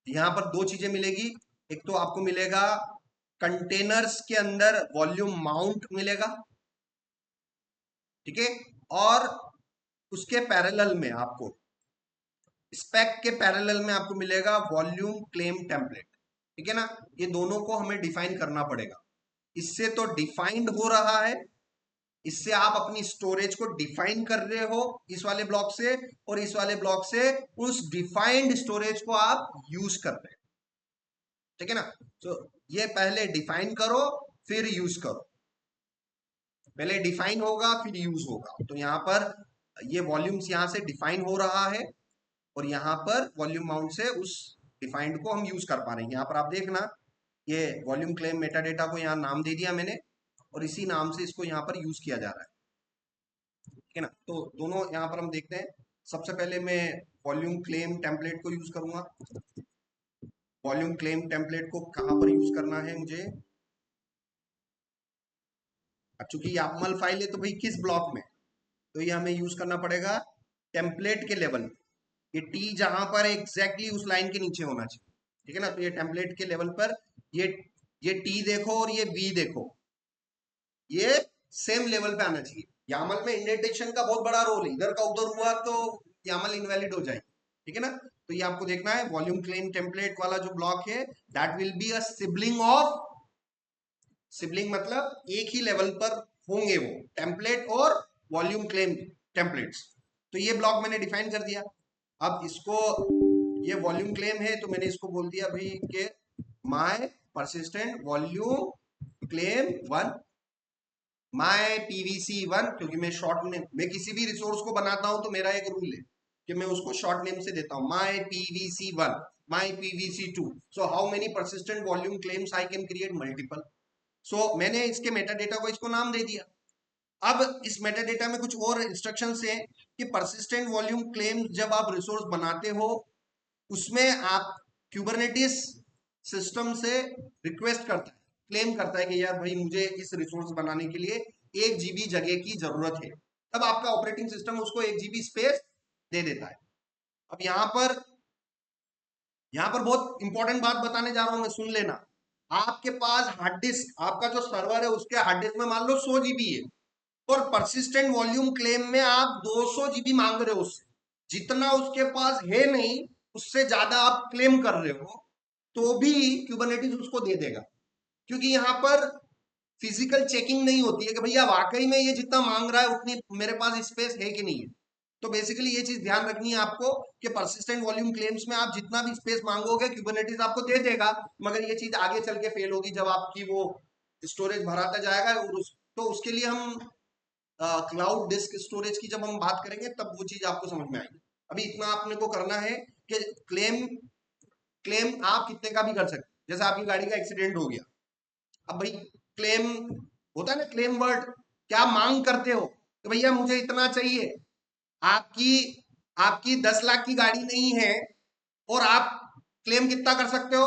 यहाँ पर दो चीजें मिलेगी। एक तो आपको मिलेगा कंटेनर्स के अंदर वॉल्यूम माउंट मिलेगा, ठीक है, और उसके पैरेलल में आपको स्पेक के पैरेलल में आपको मिलेगा वॉल्यूम क्लेम टेम्पलेट। ठीक है ना। ये दोनों को हमें डिफाइन करना पड़ेगा। इससे तो डिफाइंड हो रहा है, इससे आप अपनी स्टोरेज को डिफाइन कर रहे हो इस वाले ब्लॉक से, और इस वाले ब्लॉक से उस डिफाइंड स्टोरेज को आप यूज कर रहे हैं। ठीक है ना। तो ये पहले डिफाइन करो फिर यूज करो, पहले डिफाइन होगा फिर यूज होगा। तो यहाँ पर ये वॉल्यूम्स यहाँ से डिफाइन हो रहा है और यहाँ पर वॉल्यूम माउंट से उस डिफाइंड को हम यूज कर पा रहे हैं। यहाँ पर आप देखना, ये वॉल्यूम क्लेम मेटा डेटा को यहाँ नाम दे दिया मैंने और इसी नाम से इसको यहाँ पर यूज किया जा रहा है। ठीक है ना। तो दोनों यहाँ पर हम देखते हैं। सबसे पहले मैं वॉल्यूम क्लेम टेम्पलेट को यूज करूंगा। वॉल्यूम क्लेम टेम्पलेट को कहाँ पर यूज करना है मुझे, अब चूंकि यामल फाइल है तो भाई किस ब्लॉक में, तो ये हमें यूज करना पड़ेगा टेम्पलेट के लेवल। ये टी जहां पर एग्जैक्टली उस लाइन के नीचे होना चाहिए। ठीक है ना। तो ये टेम्पलेट के लेवल पर ये टी देखो और ये वी देखो, ये सेम लेवल पे आना चाहिए। यामल में इंडेंटेशन का बहुत बड़ा रोल है, इधर का उधर हुआ तो यामल इनवैलिड हो जाएगी। ठीक है ना। तो ये आपको देखना है वॉल्यूम क्लेम टेम्पलेट वाला जो ब्लॉक है, that will be a sibling of, sibling मतलब एक ही लेवल पर होंगे वो टेम्पलेट और वॉल्यूम क्लेम टेम्पलेट्स। तो ये ब्लॉक मैंने डिफाइन कर दिया। अब इसको, ये वॉल्यूम क्लेम है तो मैंने इसको बोल दिया भाई कि my persistent volume claim 1 my PVC 1, क्योंकि मैं शॉर्ट नेम, मैं किसी भी रिसोर्स को बनाता हूं तो मेरा एक रूल है कि मैं उसको शॉर्ट नेम से देता हूं, my PVC 1, my PVC 2। So how many persistent volume claims I can create multiple. So मैंने इसके मेटा डेटा को इसको नाम दे दिया। अब इस मेटा डेटा में कुछ और इंस्ट्रक्शंस हैं कि परसिस्टेंट वॉल्यूम क्लेम जब आप रिसोर्स बनाते हो उसमें आप क्यूबरनेटिस सिस्टम से रिक्वेस्ट करता है, क्लेम करता है कि यार भाई मुझे इस रिसोर्स बनाने के लिए 1 GB जगह की जरूरत है, तब आपका ऑपरेटिंग सिस्टम उसको 1 GB स्पेस दे देता है। अब यहां पर बहुत इंपॉर्टेंट बात बताने जा रहा हूं मैं, सुन लेना। आपके पास हार्ड डिस्क, आपका जो सर्वर है उसके हार्ड डिस्क में मान लो 100 GB है, और परसिस्टेंट वॉल्यूम क्लेम में आप 200 GB मांग रहे हो उससे, जितना उसके पास है नहीं उससे ज्यादा आप क्लेम कर रहे हो, तो भी क्यूबरनेटिस उसको दे देगा, क्योंकि यहां पर फिजिकल चेकिंग नहीं होती है कि भैया वाकई में ये जितना मांग रहा है उतनी मेरे पास स्पेस है कि नहीं है। तो बेसिकली ये चीज ध्यान रखनी है आपको कि परसिस्टेंट वॉल्यूम क्लेम्स में आप जितना भी स्पेस मांगोगे क्यूबरनेटिस आपको दे देगा, मगर ये चीज आगे चल के फेल होगी जब आपकी वो स्टोरेज भराता जाएगा, और तो उसके लिए हम क्लाउड डिस्क स्टोरेज की जब हम बात करेंगे तब वो चीज आपको समझ में आएगी। अभी इतना आपने को करना है कि क्लेम क्लेम आप कितने का भी कर सकते, जैसे आपकी गाड़ी का एक्सीडेंट हो गया, अब भाई क्लेम होता है ना, क्लेम वर्ड, क्या मांग करते हो कि भैया मुझे इतना चाहिए। आपकी आपकी 10 लाख की गाड़ी नहीं है और आप क्लेम कितना कर सकते हो,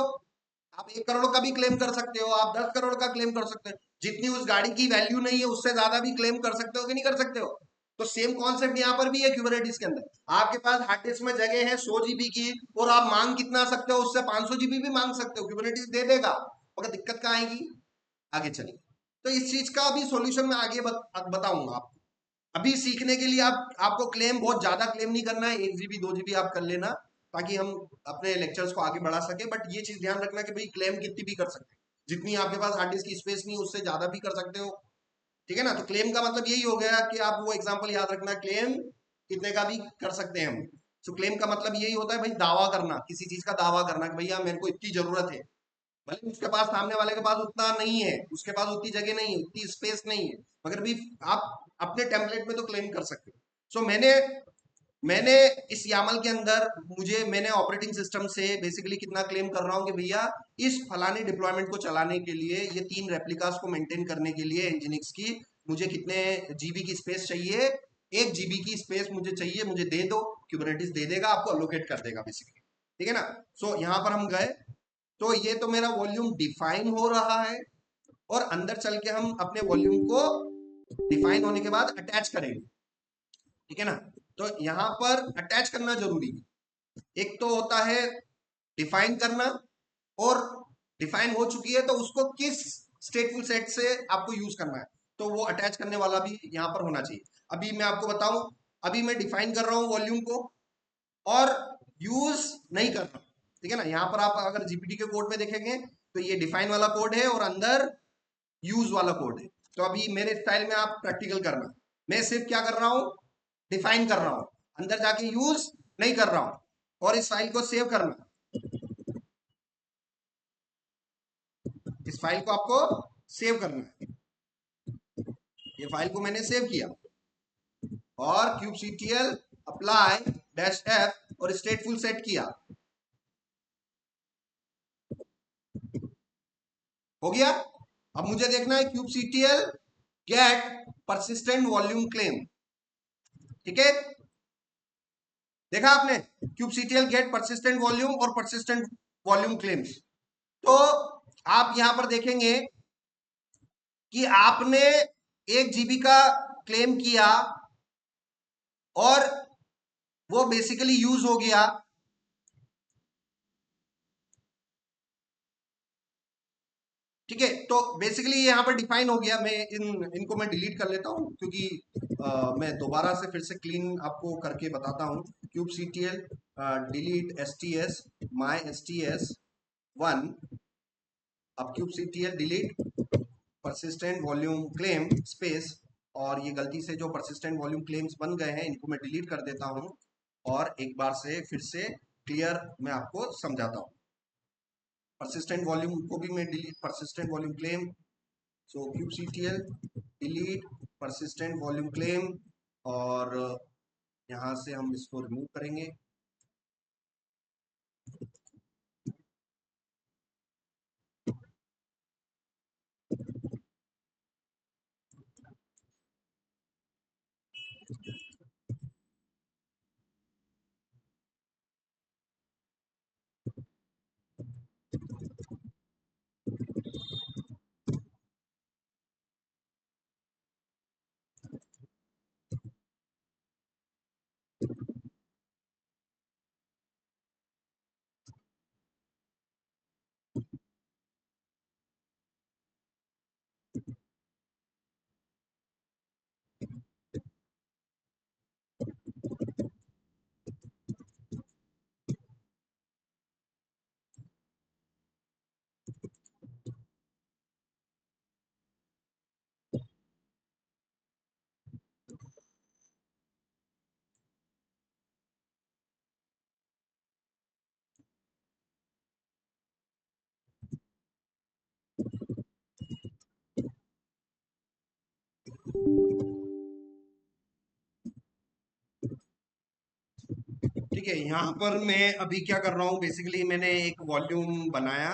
आप 1 करोड़ का भी क्लेम कर सकते हो, आप 10 करोड़ का क्लेम कर सकते हो, जितनी उस गाड़ी की वैल्यू नहीं है उससे ज्यादा भी क्लेम कर सकते हो कि नहीं कर सकते हो। तो सेम कॉन्सेप्ट यहाँ पर भी है क्यूबरनेटिस के अंदर। आपके पास हार्ड डिस्क में जगह है 100 GB की, और आप मांग कितना सकते हो, उससे 500 GB भी मांग सकते हो, क्यूबरनेटिस दे देगा। मगर दिक्कत कहाँ आएगी, आगे चलिए। तो इस चीज का भी सॉल्यूशन मैं आगे बताऊंगा आपको। अभी सीखने के लिए आपको क्लेम बहुत ज्यादा क्लेम नहीं करना है, 1 GB 2 GB आप कर लेना, ताकि हम अपने लेक्चर्स को आगे बढ़ा सके। बट ये चीज ध्यान रखना कि भाई क्लेम कितनी भी कर सकते हैं, जितनी आपके पास हार्ड डिस्क की स्पेस नहीं उससे ज्यादा भी कर सकते हो, ठीक है ना। तो क्लेम का मतलब यही हो गया कि आप वो एग्जाम्पल याद रखना, क्लेम कितने का भी कर सकते हैं हम। तो क्लेम का मतलब यही होता है भाई दावा करना, किसी चीज का दावा करना कि भैया मेरे को इतनी जरूरत है, भले उसके पास, सामने वाले के पास उतना नहीं है, उसके पास उतनी जगह नहीं है, उतनी स्पेस नहीं है, मगर भी आप अपने टेम्पलेट में तो क्लेम कर सकते हो। सो मैंने इस यामल के अंदर मैंने ऑपरेटिंग सिस्टम से बेसिकली कितना क्लेम कर रहा हूं कि भैया इस फलाने डिप्लॉयमेंट को चलाने के लिए, ये 3 रेप्लिकास को मेंटेन करने के लिए एनजीनिक्स की, मुझे कितने जीबी की स्पेस चाहिए, 1 GB की स्पेस मुझे चाहिए, मुझे दे दो, क्यूबरनेटिस दे देगा, आपको अलोकेट कर देगा बेसिकली, ठीक है ना। सो यहाँ पर हम गए, तो ये तो मेरा वॉल्यूम डिफाइन हो रहा है, और अंदर चल के हम अपने वॉल्यूम को डिफाइन होने के बाद अटैच करेंगे, ठीक है ना। तो यहां पर अटैच करना जरूरी है। एक तो होता है डिफाइन करना, और डिफाइन हो चुकी है तो उसको किस स्टेटफुल सेट से आपको यूज करना है, तो वो अटैच करने वाला भी यहां पर होना चाहिए। अभी मैं आपको बताऊं, अभी मैं डिफाइन कर रहा हूं वॉल्यूम को और यूज नहीं कर रहा, ठीक है ना। यहां पर आप अगर जीपीटी के कोड में देखेंगे तो ये डिफाइन वाला कोड है और अंदर यूज वाला कोड है। तो अभी मेरे स्टाइल में आप प्रैक्टिकल करना, मैं सिर्फ क्या कर रहा हूं, डिफाइन कर रहा हूं, अंदर जाके यूज नहीं कर रहा हूं। और इस फाइल को सेव करना, इस फाइल को आपको सेव करना है। ये फाइल को मैंने सेव किया और kubectl अप्लाई -f और स्टेटफुल सेट किया, हो गया। अब मुझे देखना है kubectl get persistent volume claim, ठीक है। देखा आपने, kubectl गेट परसिस्टेंट वॉल्यूम और परसिस्टेंट वॉल्यूम क्लेम्स। तो आप यहां पर देखेंगे कि आपने 1 GB का क्लेम किया और वो बेसिकली यूज हो गया, ठीक है। तो बेसिकली ये यहाँ पर डिफाइन हो गया। मैं इनको मैं डिलीट कर लेता हूँ, क्योंकि मैं दोबारा से फिर से क्लीन आपको करके बताता हूँ। kubectl delete sts my sts1, अब kubectl delete persistent volume claim space, और ये गलती से जो परसिस्टेंट वॉल्यूम क्लेम्स बन गए हैं इनको मैं डिलीट कर देता हूँ, और एक बार से फिर से क्लियर मैं आपको समझाता हूँ। परसिस्टेंट वॉल्यूम को भी मैं delete, persistent volume claim so kubectl delete persistent volume claim, और यहाँ से हम इसको रिमूव करेंगे। ठीक है, यहाँ पर मैं अभी क्या कर रहा हूँ, बेसिकली मैंने एक वॉल्यूम बनाया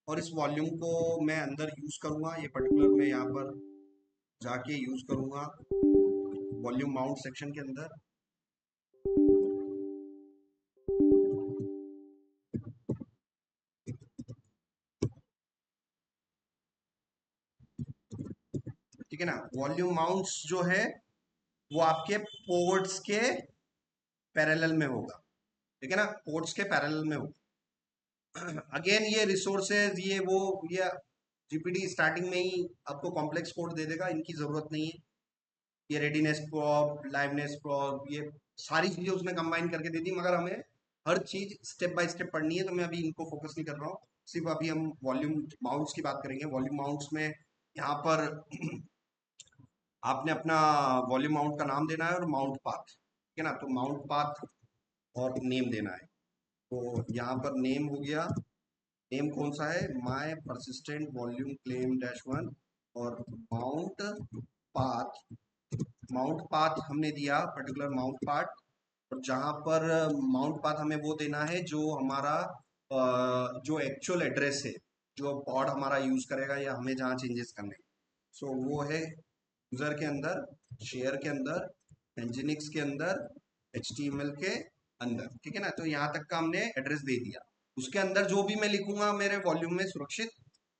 और इस वॉल्यूम को मैं अंदर यूज करूंगा। ये पर्टिकुलर मैं यहाँ पर जाके यूज करूंगा वॉल्यूम माउंट सेक्शन के अंदर। ठीक है ना, वॉल्यूम माउंट्स जो है वो आपके पोर्ट्स के पैरेलल में होगा। ठीक है ना, पोर्ट्स के पैरेलल में होगा। अगेन ये रिसोर्सेज ये जीपीडी स्टार्टिंग में ही आपको कॉम्प्लेक्स कोड दे देगा, इनकी जरूरत नहीं है। ये रेडीनेस प्रॉप, लाइवनेस प्रॉप, ये सारी चीजें उसने कंबाइन करके दे दी, मगर हमें हर चीज स्टेप बाय स्टेप पढ़नी है, तो मैं अभी इनको फोकस नहीं कर रहा हूँ। सिर्फ अभी हम वॉल्यूम माउंट्स की बात करेंगे। वॉल्यूम माउंट्स में यहाँ पर आपने अपना वॉल्यूम माउंट का नाम देना है और माउंट पाथ। ठीक है ना, तो माउंट पाथ और नेम देना है। तो यहाँ पर नेम हो गया, नेम कौन सा है, my persistent volume claim dash one. और माउंट पाथ, माउंट पाथ हमने दिया पर्टिकुलर माउंट पाथ। और जहां पर माउंट पाथ हमें वो देना है जो हमारा जो एक्चुअल एड्रेस है, जो पॉड हमारा यूज करेगा या हमें जहाँ चेंजेस करने। सो वो है यूजर के अंदर, शेयर के अंदर, एंजिनिक्स के अंदर, HTML के अंदर। ठीक है ना, तो यहाँ तक का हमने एड्रेस दे दिया। उसके अंदर जो भी मैं लिखूंगा मेरे वॉल्यूम में सुरक्षित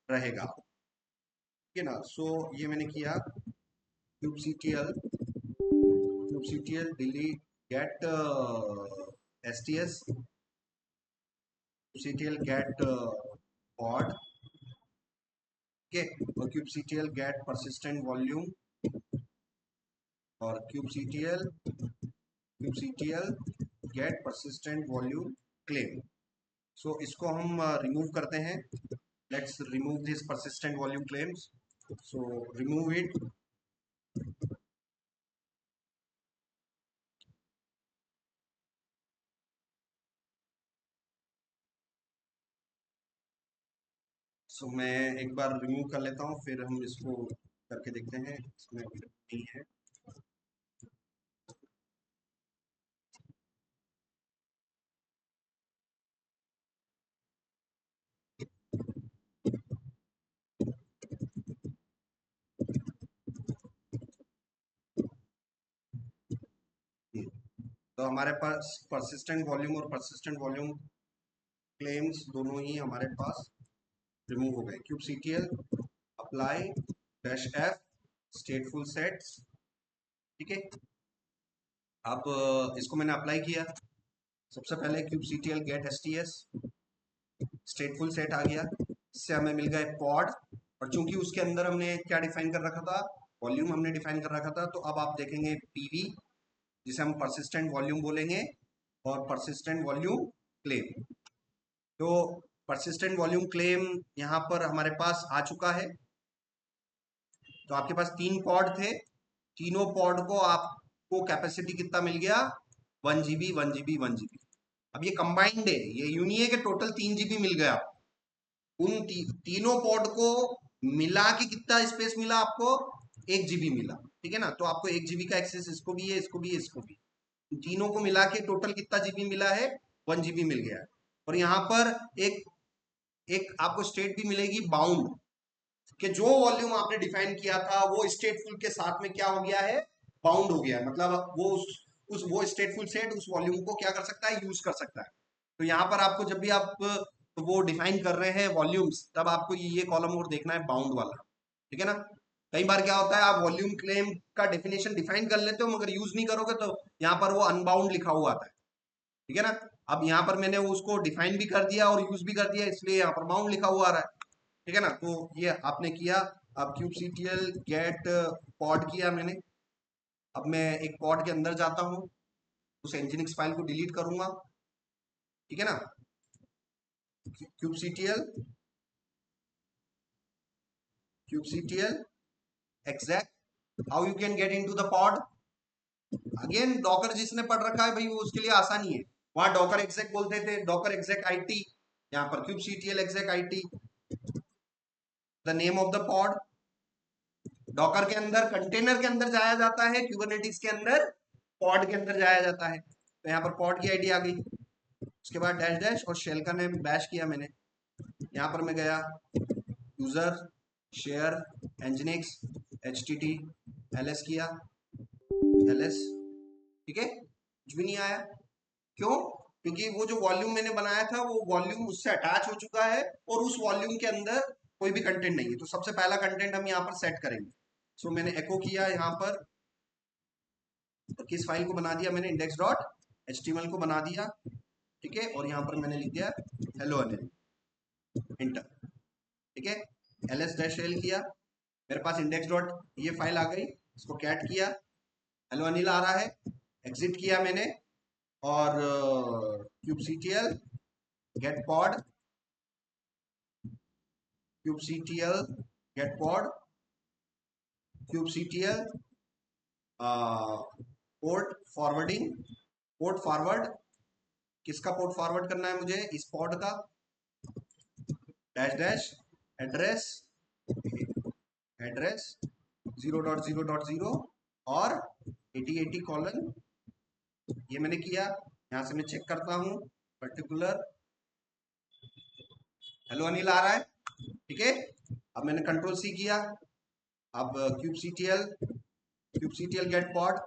रहेगा। ठीक है ना, सो ये मैंने किया kubectl, kubectl delete get sts, kubectl get pod, okay, और kubectl get persistent volume, और kubectl get persistent volume claim। सो इसको हम रिमूव करते हैं। Let's remove this persistent volume claims, so remove it। सो मैं एक बार रिमूव कर लेता हूँ, फिर हम इसको करके देखते हैं, इसमें नहीं है। तो हमारे पास परसिस्टेंट वॉल्यूम और परसिस्टेंट वॉल्यूम क्लेम्स दोनों ही हमारे पास रिमूव हो गए। kubectl apply dash F स्टेटफुल sets. ठीक है, अब इसको मैंने अप्लाई किया। सबसे पहले kubectl गेट sts, स्टेटफुल सेट आ गया, इससे हमें मिल गए पॉड। और चूंकि उसके अंदर हमने क्या डिफाइन कर रखा था, वॉल्यूम हमने डिफाइन कर रखा था, तो अब आप देखेंगे पीवी, जिसे हम परसिस्टेंट वॉल्यूम बोलेंगे, और परसिस्टेंट वॉल्यूम क्लेम। तो परसिस्टेंट वॉल्यूम क्लेम यहाँ पर हमारे पास आ चुका है। तो आपके पास 3 पॉड थे, तीनों पॉड को आपको कैपेसिटी कितना मिल गया, 1 GB 1 GB 1 GB। अब ये कंबाइंड है, ये यूं नहीं है कि टोटल 3 GB मिल गया। उन तीनों पॉड को मिला के कितना स्पेस मिला आपको, 1 GB मिला, ठीक है ना। तो आपको 1 GB का एक्सेस इसको भी है, इसको भी है, इसको भी, तीनों को मिला के टोटल कितना जीबी मिला है, 1 GB मिल गया है। और यहाँ पर एक एक आपको स्टेट भी मिलेगी बाउंड, कि जो वॉल्यूम आपने डिफाइन किया था वो स्टेटफुल के साथ में क्या हो गया है, बाउंड हो गया है। मतलब वो उस वो स्टेटफुल सेट उस वॉल्यूम को क्या कर सकता है, यूज कर सकता है। तो यहाँ पर आपको जब भी आप वो डिफाइन कर रहे हैं वॉल्यूम्स, तब आपको ये कॉलम और देखना है बाउंड वाला, ठीक है ना। कई बार क्या होता है, आप वॉल्यूम क्लेम का डेफिनेशन डिफाइन कर लेते हो मगर यूज नहीं करोगे, तो यहाँ पर वो अनबाउंड लिखा हुआ आता है, ठीक है ना। अब यहाँ पर मैंने उसको डिफाइन भी कर दिया और यूज भी कर दिया, इसलिए यहाँ पर बाउंड लिखा हुआ आ रहा है, ठीक है ना। तो ये आपने किया। अब kubectl गेट पॉड किया मैंने। अब मैं एक पॉड के अंदर जाता हूँ, उस nginx फाइल को डिलीट करूंगा, ठीक है ना। kubectl exec how you can get into the pod. Again Docker जिसने पढ़ रखा है भाई वो उसके लिए आसानी है, वहां डॉकर एग्जैक बोलते थे, डॉकर एग्जैक आईटी, यहाँ पर kubectl exec IT, the name of the pod. Docker के अंदर कंटेनर के अंदर जाया जाता है, क्यूबरनेटिस के अंदर पॉड के अंदर जाया जाता है। तो यहाँ पर पॉड की आईडी आ गई, उसके बाद डैश डैश और शेल का नेम बैश किया मैंने। यहाँ पर मैं गया user share nginx htt ls किया, ls, ठीक है, कुछ भी नहीं आया। क्यों? क्योंकि वो जो वॉल्यूम मैंने बनाया था वो वॉल्यूम उससे अटैच हो चुका है और उस वॉल्यूम के अंदर कोई भी कंटेंट नहीं है। तो सबसे पहला कंटेंट हम यहाँ पर सेट करेंगे। सो मैंने एको किया यहाँ पर, तो किस फाइल को बना दिया मैंने, इंडेक्स डॉट एचटीएमएल को बना दिया, ठीक है। और यहाँ पर मैंने लिख दिया हेलो अनिल, इंटर, ठीक है। ls डैश एल किया, मेरे पास इंडेक्स डॉट ये फाइल आ गई, इसको कैट किया, हेलो अनिल आ रहा है, एग्जिट किया मैंने। और kubectl get pod, kubectl get pod, kubectl port forwarding, port forward, किसका पोर्ट फॉरवर्ड करना है मुझे, इस पॉड का, डैश डैश एड्रेस, एड्रेस 0.0.0 और 8080 कॉलन, ये मैंने किया। यहां से मैं चेक करता हूं, पर्टिकुलर हेलो अनिल आ रहा है, ठीक है। अब मैंने कंट्रोल सी किया। अब kubectl गेट पॉड,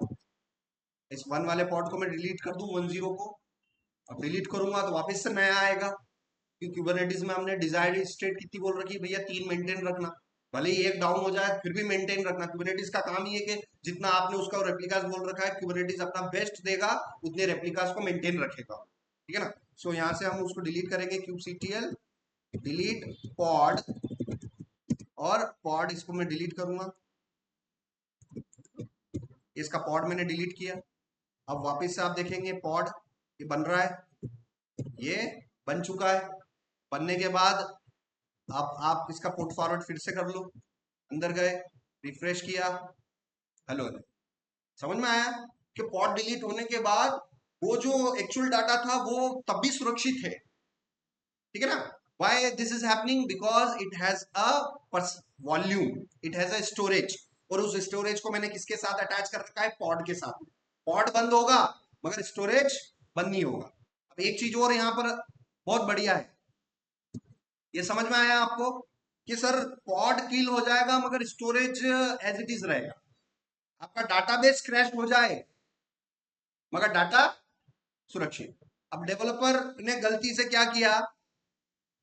इस 1 वाले पॉड को मैं डिलीट कर दूं, 10 को। अब डिलीट करूंगा तो वापस से नया आएगा, क्योंकि कुबरनेटिस में हमने डिजायर्ड स्टेट कितनी बोल रखी है भैया, 3 मेंटेन रखना। भले ही एक डाउन हो जाए फिर भी मेंटेन रखना। कुबरनेटिस का काम ही है कि जितना आपने उसका रेप्लिकास बोल रखा है, कुबरनेटिस अपना बेस्ट देगा, उतने रेप्लिकास को मेंटेन रखेगा, ठीक है ना। सो यहाँ से हम उसको डिलीट करेंगे, kubectl डिलीट पॉड, और पॉड इसको मैं डिलीट करूंगा, इसका पॉड मैंने डिलीट किया। अब वापस से आप देखेंगे पॉड ये बन रहा है, ये बन चुका है। बनने के बाद आप इसका पोर्ट फॉरवर्ड फिर से कर लो, अंदर गए, रिफ्रेश किया, हेलो, समझ में आया कि पॉड डिलीट होने के बाद वो जो एक्चुअल डाटा था वो तब भी सुरक्षित है, ठीक है ना। Why this is happening, because it has a volume, it has a storage, और उस स्टोरेज को मैंने किसके साथ अटैच कर रखा है, पॉड के साथ। पॉड बंद होगा मगर स्टोरेज बंद नहीं होगा। अब एक चीज और यहाँ पर बहुत बढ़िया है, ये समझ में आया आपको कि सर पॉड किल हो जाएगा मगर स्टोरेज एज इट इज रहेगा। आपका डाटाबेस क्रैश हो जाए मगर डाटा सुरक्षित। अब डेवलपर ने गलती से क्या किया,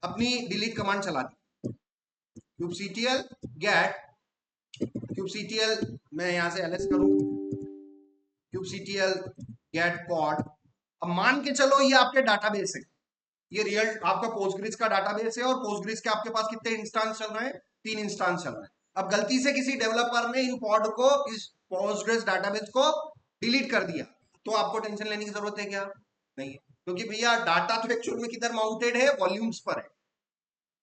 अपनी डिलीट कमांड चला दी, kubectl गेट, kubectl मैं यहां से ls करूं, kubectl गेट पॉड। अब मान के चलो ये आपके डाटाबेस है, ये रियल आपका पोस्टग्रिज का डाटाबेस है, और पोस्टग्रिज के आपके पास कितने इंस्टांस चल रहे हैं, 3 इंस्टांस चल रहे हैं। अब गलती से किसी डेवलपर ने इन पॉड को, इस पोस्टग्रिज डाटाबेस को डिलीट कर दिया, तो आपको टेंशन लेने की जरूरत है क्या, नहीं, क्योंकि भैया डाटा तो एक्चुअल में किधर माउंटेड है, वॉल्यूम्स पर है।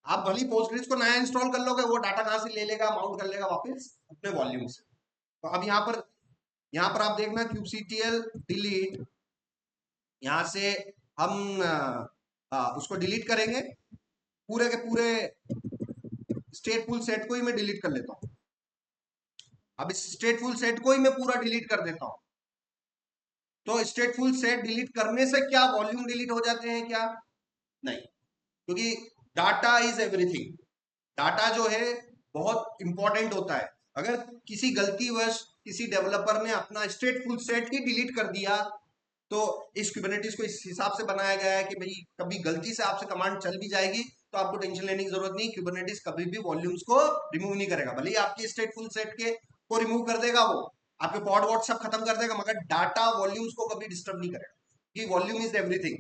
आप भली पोस्टग्रिज को नया इंस्टॉल कर लोगे, वो डाटा कहां से ले लेगा, माउंट कर लेगा वापस अपने वॉल्यूम से। तो अब यहाँ पर आप देखना kubectl डिलीट, यहां से हम उसको डिलीट करेंगे, पूरे के पूरे स्टेटफुल सेट को ही मैं डिलीट कर लेता हूं। अब इस स्टेटफुल सेट को ही मैं पूरा डिलीट कर देता हूं। तो स्टेटफुल सेट डिलीट करने से क्या वॉल्यूम डिलीट हो जाते हैं क्या? नहीं, क्योंकि डाटा इज एवरीथिंग। डाटा जो है बहुत इंपॉर्टेंट होता है। अगर किसी गलतीवश किसी डेवलपर ने अपना स्टेटफुल सेट ही डिलीट कर दिया, तो इस कुबरनेटिस को इस हिसाब से बनाया गया है कि भाई कभी गलती से आपसे कमांड चल भी जाएगी तो आपको टेंशन लेने की जरूरत नहीं। कुबरनेटिस कभी भी वॉल्यूम्स को रिमूव नहीं करेगा। भले ही आपके स्टेटफुल सेट के को रिमूव कर देगा, वो आपके पॉड वॉट सब खत्म कर देगा, मगर डाटा वॉल्यूम्स को कभी डिस्टर्ब नहीं करेगा, कि volume is everything,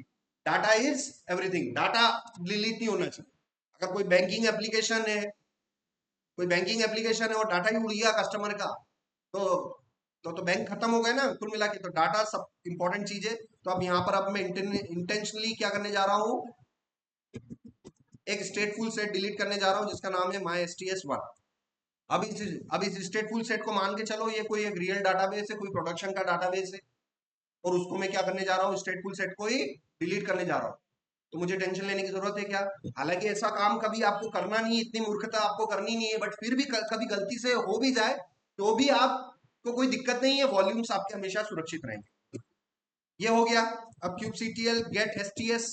data is everything. Data delete नहीं होना चाहिए। अगर कोई बैंकिंग एप्लीकेशन है, कोई बैंकिंग एप्लीकेशन है और डाटा ही उड़ गया कस्टमर का, तो बैंक खत्म हो गए ना कुल मिला के। तो डाटा सब इंपॉर्टेंट चीज है। तो अब यहाँ पर अब मैं इंटेंशनली क्या करने जा रहा हूँ, एक स्टेटफुल सेट डिलीट करने जा रहा हूँ जिसका नाम है MySTS1। अब इस स्टेटफुल सेट को मान के चलो ये कोई एक रियल डाटाबेस है, कोई प्रोडक्शन का डाटाबेस है, और उसको मैं क्या करने जा रहा हूँ, स्टेटफुल सेट को ही डिलीट करने जा रहा हूँ। तो मुझे टेंशन लेने की जरूरत है क्या? हालांकि ऐसा काम कभी आपको करना नहीं है, इतनी मूर्खता आपको करनी नहीं है, बट फिर भी कभी गलती से हो भी जाए तो भी आपको कोई दिक्कत नहीं है, वॉल्यूम्स आपके हमेशा सुरक्षित रहेंगे। ये हो गया। अब kubectl get sts,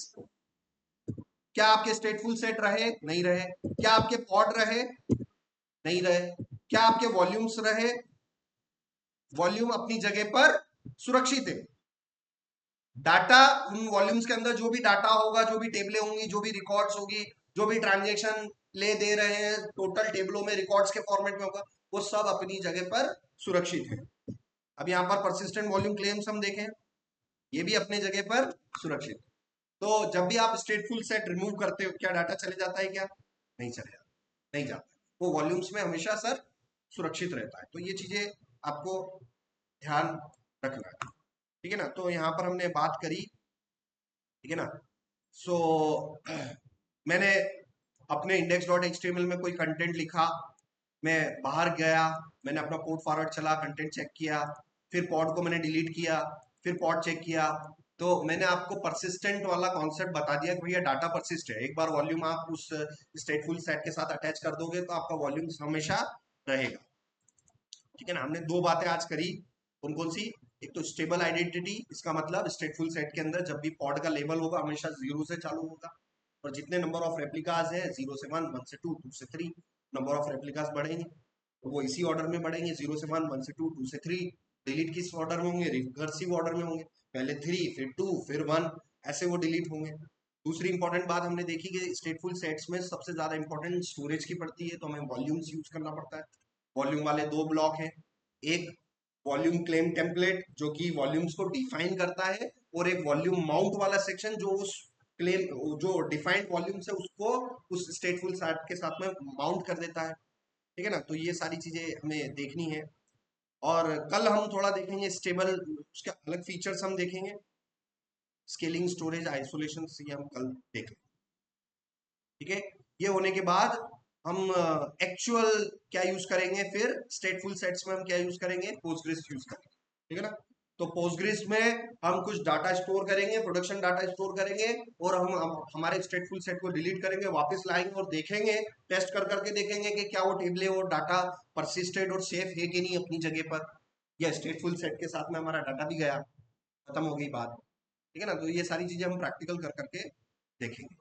क्या आपके स्टेटफुल सेट रहे? नहीं रहे। क्या आपके पॉड रहे? नहीं रहे। क्या आपके वॉल्यूम्स रहे? वॉल्यूम अपनी जगह पर सुरक्षित है। डाटा, उन वॉल्यूम्स के अंदर जो भी डाटा होगा, जो भी टेबलें होंगी, जो भी रिकॉर्ड्स होगी, जो भी ट्रांजेक्शन ले दे रहे हैं टोटल टेबलों में रिकॉर्ड्स के फॉर्मेट में होगा, वो सब अपनी जगह पर सुरक्षित है। अब यहाँ पर परसिस्टेंट वॉल्यूम क्लेम्स हम देखें, ये भी अपने जगह पर सुरक्षित है। तो जब भी आप स्टेटफुल सेट रिमूव करते हो, क्या डाटा चले जाता है क्या? नहीं चले जाता, नहीं जाता। वो वॉल्यूम्स में हमेशा सर सुरक्षित रहता है। तो ये चीजें आपको ध्यान रखना है, ठीक है ना। तो यहाँ पर हमने बात करी, ठीक है ना। सो मैंने अपने index.html में कोई कंटेंट लिखा, मैं बाहर गया, मैंने अपना पोर्ट फॉरवर्ड चला, कंटेंट चेक किया, फिर पॉड को मैंने डिलीट किया, फिर पॉड चेक किया, तो मैंने आपको परसिस्टेंट वाला कॉन्सेप्ट बता दिया कि भैया डाटा परसिस्ट है। एक बार वॉल्यूम आप उस स्टेटफुल सेट के साथ अटैच कर दोगे तो आपका वॉल्यूम हमेशा रहेगा, ठीक है ना। हमने दो बातें आज करी, कौन कौन सी? एक तो स्टेबल आइडेंटिटी, इसका मतलब स्टेटफुल सेट के अंदर जब भी पॉड का लेबल होगा हमेशा 0 से चालू होगा, और जितने नंबर ऑफ रेप्लिकास है 0 से 1, 1 से 2, 2 से 3, नंबर ऑफ रेप्लिकास बढ़ेंगे तो वो इसी ऑर्डर में बढ़ेंगे, 0 से 1, 1 से 2, 2 से 3। डिलीट किस ऑर्डर में होंगे? रिकर्सिव ऑर्डर में होंगे, पहले 3 फिर 2 फिर 1, ऐसे वो डिलीट होंगे। दूसरी इंपॉर्टेंट बात हमने देखी कि स्टेटफुल सेट्स में सबसे ज्यादा इंपॉर्टेंट स्टोरेज की पड़ती है, तो हमें वॉल्यूम्स यूज करना पड़ता है। वॉल्यूम वाले दो ब्लॉक हैं, एक वॉल्यूम क्लेम टेम्पलेट जो कि वॉल्यूम्स को डिफाइन करता है, और एक वॉल्यूम माउंट वाला सेक्शन जो उस क्लेम, जो डिफाइंड वॉल्यूम्स है उसको उस स्टेटफुल सेट के साथ में माउंट कर देता है, ठीक है ना। तो ये सारी चीजें हमें देखनी है। और कल हम थोड़ा देखेंगे स्टेबल, उसके अलग फीचर्स हम देखेंगे, स्केलिंग, स्टोरेज, आइसोलेशन, ये हम कल देखेंगे, ठीक है। ये होने के बाद हम एक्चुअल क्या यूज करेंगे, फिर स्टेटफुल सेट्स में हम क्या यूज करेंगे? पोस्टग्रेस यूज करेंगे, ठीक है ना। तो पोस्टग्रेस में हम कुछ डाटा स्टोर करेंगे, प्रोडक्शन डाटा स्टोर करेंगे, और हम हमारे स्टेटफुल सेट को डिलीट करेंगे, वापस लाएंगे और देखेंगे, टेस्ट कर करके देखेंगे कि क्या वो टेबलें और डाटा परसिस्टेड और सेफ है कि नहीं अपनी जगह पर, या स्टेटफुल सेट के साथ में हमारा डाटा भी गया, खत्म हो गई बात, ठीक है ना। तो ये सारी चीजें हम प्रैक्टिकल कर करके देखेंगे।